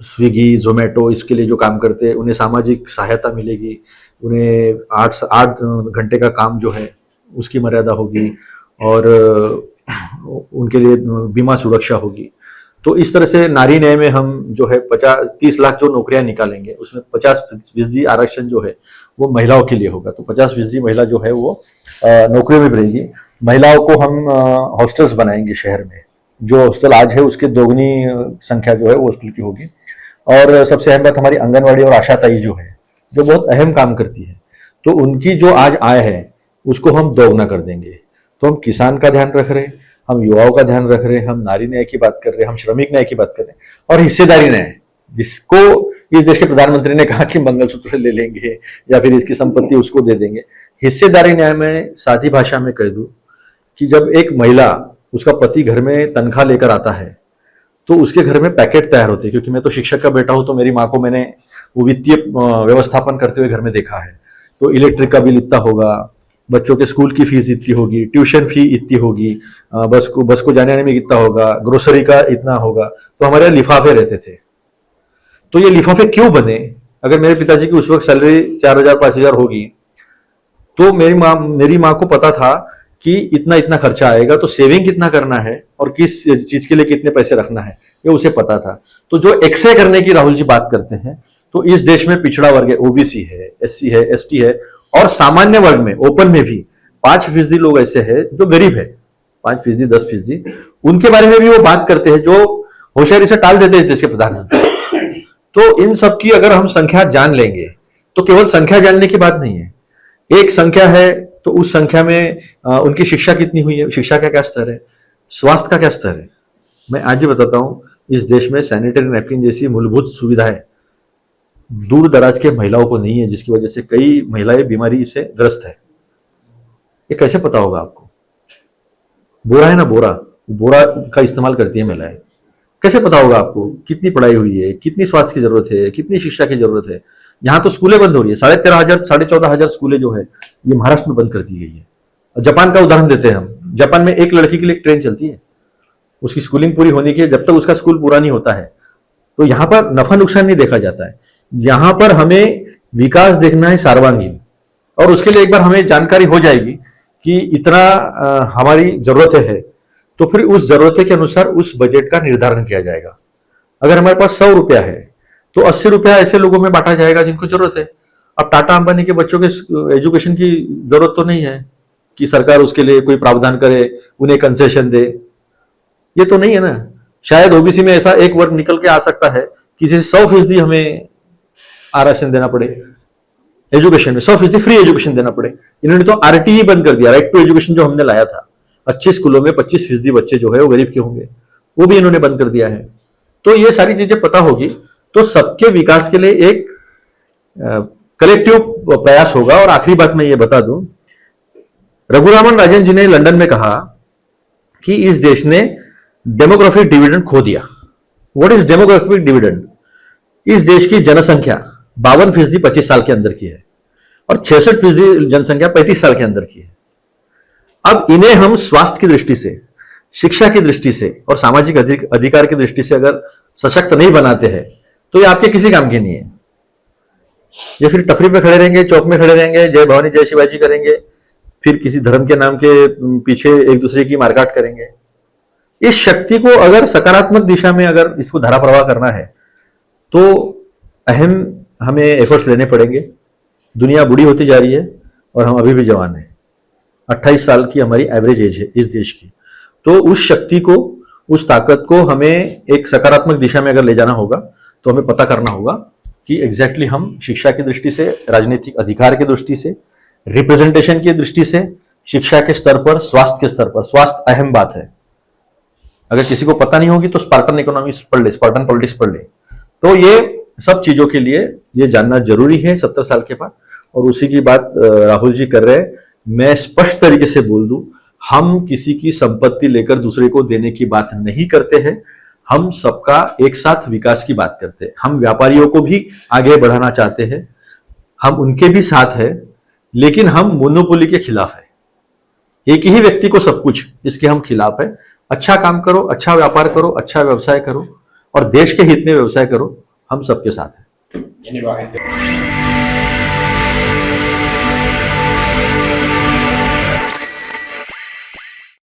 स्विगी जोमेटो इसके लिए जो काम करते हैं उन्हें सामाजिक सहायता मिलेगी, उन्हें 8 घंटे का काम जो है उसकी मर्यादा होगी, और उनके लिए बीमा सुरक्षा होगी। तो इस तरह से नारी न्याय में हम जो है 30 लाख जो नौकरियां निकालेंगे, उसमें 50% आरक्षण जो है वो महिलाओं के लिए होगा। तो 50% महिला जो है वो नौकरियों में रहेगी। महिलाओं को हम हॉस्टल्स बनाएंगे शहर में, जो हॉस्टल आज है उसके दोगुनी संख्या जो है वो हॉस्टल की होगी। और सबसे अहम बात, हमारी आंगनवाड़ी और आशा ताई जो है, जो बहुत अहम काम करती है, तो उनकी जो आज आय है उसको हम दोगुना कर देंगे। तो हम किसान का ध्यान रख रहे हैं, हम युवाओं का ध्यान रख रहे हैं, हम नारी न्याय की बात कर रहे हैं, हम श्रमिक न्याय की बात कर रहे हैं, और हिस्सेदारी न्याय, जिसको इस देश के प्रधानमंत्री ने कहा कि मंगलसूत्र ले लेंगे या फिर इसकी संपत्ति उसको दे देंगे। हिस्सेदारी न्याय में सादी भाषा में कह दूं कि जब एक महिला, उसका पति घर में तनख्वाह लेकर आता है तो उसके घर में पैकेट तैयार होते हैं। क्योंकि मैं तो शिक्षक का बेटा हूं, तो मेरी माँ को मैंने वो वित्तीय व्यवस्थापन करते हुए घर में देखा है। तो इलेक्ट्रिक का बिल इतना होगा, बच्चों के स्कूल की फीस इतनी होगी, ट्यूशन फी इतनी होगी, बस को जाने आने में कितना होगा, ग्रोसरी का इतना होगा। तो हमारे यहाँ लिफाफे रहते थे। तो ये लिफाफे क्यों बने? अगर मेरे पिताजी की उस वक्त सैलरी 4000-5000 होगी, तो मेरी माँ को पता था कि इतना इतना खर्चा आएगा, तो सेविंग कितना करना है और किस चीज के लिए कितने पैसे रखना है, ये उसे पता था। तो जो एक्से करने की राहुल जी बात करते हैं, तो इस देश में पिछड़ा वर्ग है, ओबीसी है, एससी है, एसटी है, और सामान्य वर्ग में, ओपन में भी 5% लोग ऐसे हैं जो गरीब है, 5%, 10%, उनके बारे में भी वो बात करते हैं, जो होशियारी से टाल देते हैं इस देश के प्रधानमंत्री। तो इन सब की अगर हम संख्या जान लेंगे, तो केवल संख्या जानने की बात नहीं है, एक संख्या है तो उस संख्या में उनकी शिक्षा कितनी हुई है, शिक्षा का क्या स्तर है, स्वास्थ्य का क्या स्तर है। मैं आज भी बताता हूं, इस देश में सैनिटरी नैपकिन जैसी मूलभूत सुविधाएं दूर दराज के महिलाओं को नहीं है, जिसकी वजह से कई महिलाएं बीमारी से ग्रस्त है। ये कैसे पता होगा आपको? बोरा है ना, बोरा का इस्तेमाल करती है महिलाएं। कैसे पता होगा आपको कितनी पढ़ाई हुई है, कितनी स्वास्थ्य की जरूरत है, कितनी शिक्षा की जरूरत है? यहाँ तो स्कूलें बंद हो रही है, 13,500 14,500 स्कूलें जो है ये महाराष्ट्र में बंद कर दी गई है। और जापान का उदाहरण देते हैं हम, जापान में एक लड़की के लिए एक ट्रेन चलती है, उसकी स्कूलिंग पूरी होने की, जब तक उसका स्कूल पूरा नहीं होता है। तो यहाँ पर नफा नुकसान नहीं देखा जाता है, यहाँ पर हमें विकास देखना है सर्वांगीण, और उसके लिए एक बार हमें जानकारी हो जाएगी कि इतना हमारी जरूरतें है, तो फिर उस जरूरतें के अनुसार उस बजट का निर्धारण किया जाएगा। अगर हमारे पास 100 रुपया है तो 80 रुपया ऐसे लोगों में बांटा जाएगा जिनको जरूरत है। अब टाटा अंबानी के बच्चों के एजुकेशन की जरूरत तो नहीं है कि सरकार उसके लिए कोई प्रावधान करे, उन्हें कंसेशन दे, ये तो नहीं है ना। शायद ओबीसी में ऐसा एक वर्ग निकल के आ सकता है कि जिसे 100% हमें आरक्षण देना पड़े एजुकेशन में, 100% फ्री एजुकेशन देना पड़े। इन्होंने तो आरटीई बंद कर दिया, राइट टू एजुकेशन जो हमने लाया था। अच्छे स्कूलों में 25% बच्चे जो है वो गरीब के होंगे, वो भी इन्होंने बंद कर दिया है। तो ये सारी चीजें पता होगी तो सबके विकास के लिए एक कलेक्टिव प्रयास होगा। और आखिरी बात मैं ये बता दूं, रघुरामन राजन जी ने लंदन में कहा कि इस देश ने डेमोग्राफिक डिविडेंड खो दिया। What is demographic dividend? इस देश की जनसंख्या 52% 25 साल के अंदर की है और 66% जनसंख्या 35 साल के अंदर की है। अब इन्हें हम स्वास्थ्य की दृष्टि से, शिक्षा की दृष्टि से और सामाजिक अधिकार की दृष्टि से अगर सशक्त नहीं बनाते हैं तो ये आपके किसी काम के नहीं है। ये फिर टपरी पे खड़े रहेंगे, चौक में खड़े रहेंगे, जय भवानी जय शिवाजी करेंगे, फिर किसी धर्म के नाम के पीछे एक दूसरे की मारकाट करेंगे। इस शक्ति को अगर सकारात्मक दिशा में अगर इसको धारा प्रवाह करना है तो अहम हमें एफर्ट्स लेने पड़ेंगे। दुनिया बूढ़ी होती जा रही है और हम अभी भी जवान हैं। 28 साल की हमारी एवरेज एज है इस देश की। तो उस शक्ति को, उस ताकत को हमें एक सकारात्मक दिशा में अगर ले जाना होगा तो हमें पता करना होगा कि एग्जैक्टली हम शिक्षा की दृष्टि से, राजनीतिक अधिकार की दृष्टि से, रिप्रेजेंटेशन की दृष्टि से, शिक्षा के स्तर पर, स्वास्थ्य के स्तर पर, स्वास्थ्य अहम बात है। अगर किसी को पता नहीं होगी तो स्पार्टन इकोनॉमिक्स पढ़ ले, स्पार्टन पॉलिटिक्स पढ़ ले। तो ये सब चीजों के लिए ये जानना जरूरी है 70 साल के बाद। और उसी की बात राहुल जी कर रहे हैं। मैं स्पष्ट तरीके से बोल दूं, हम किसी की संपत्ति लेकर दूसरे को देने की बात नहीं करते हैं, हम सबका एक साथ विकास की बात करते हैं। हम व्यापारियों को भी आगे बढ़ाना चाहते हैं, हम उनके भी साथ हैं, लेकिन हम मोनोपोली के खिलाफ है। एक ही व्यक्ति को सब कुछ, इसके हम खिलाफ है। अच्छा काम करो, अच्छा व्यापार करो, अच्छा व्यवसाय करो और देश के हित में व्यवसाय करो, हम सबके साथ हैं। धन्यवाद।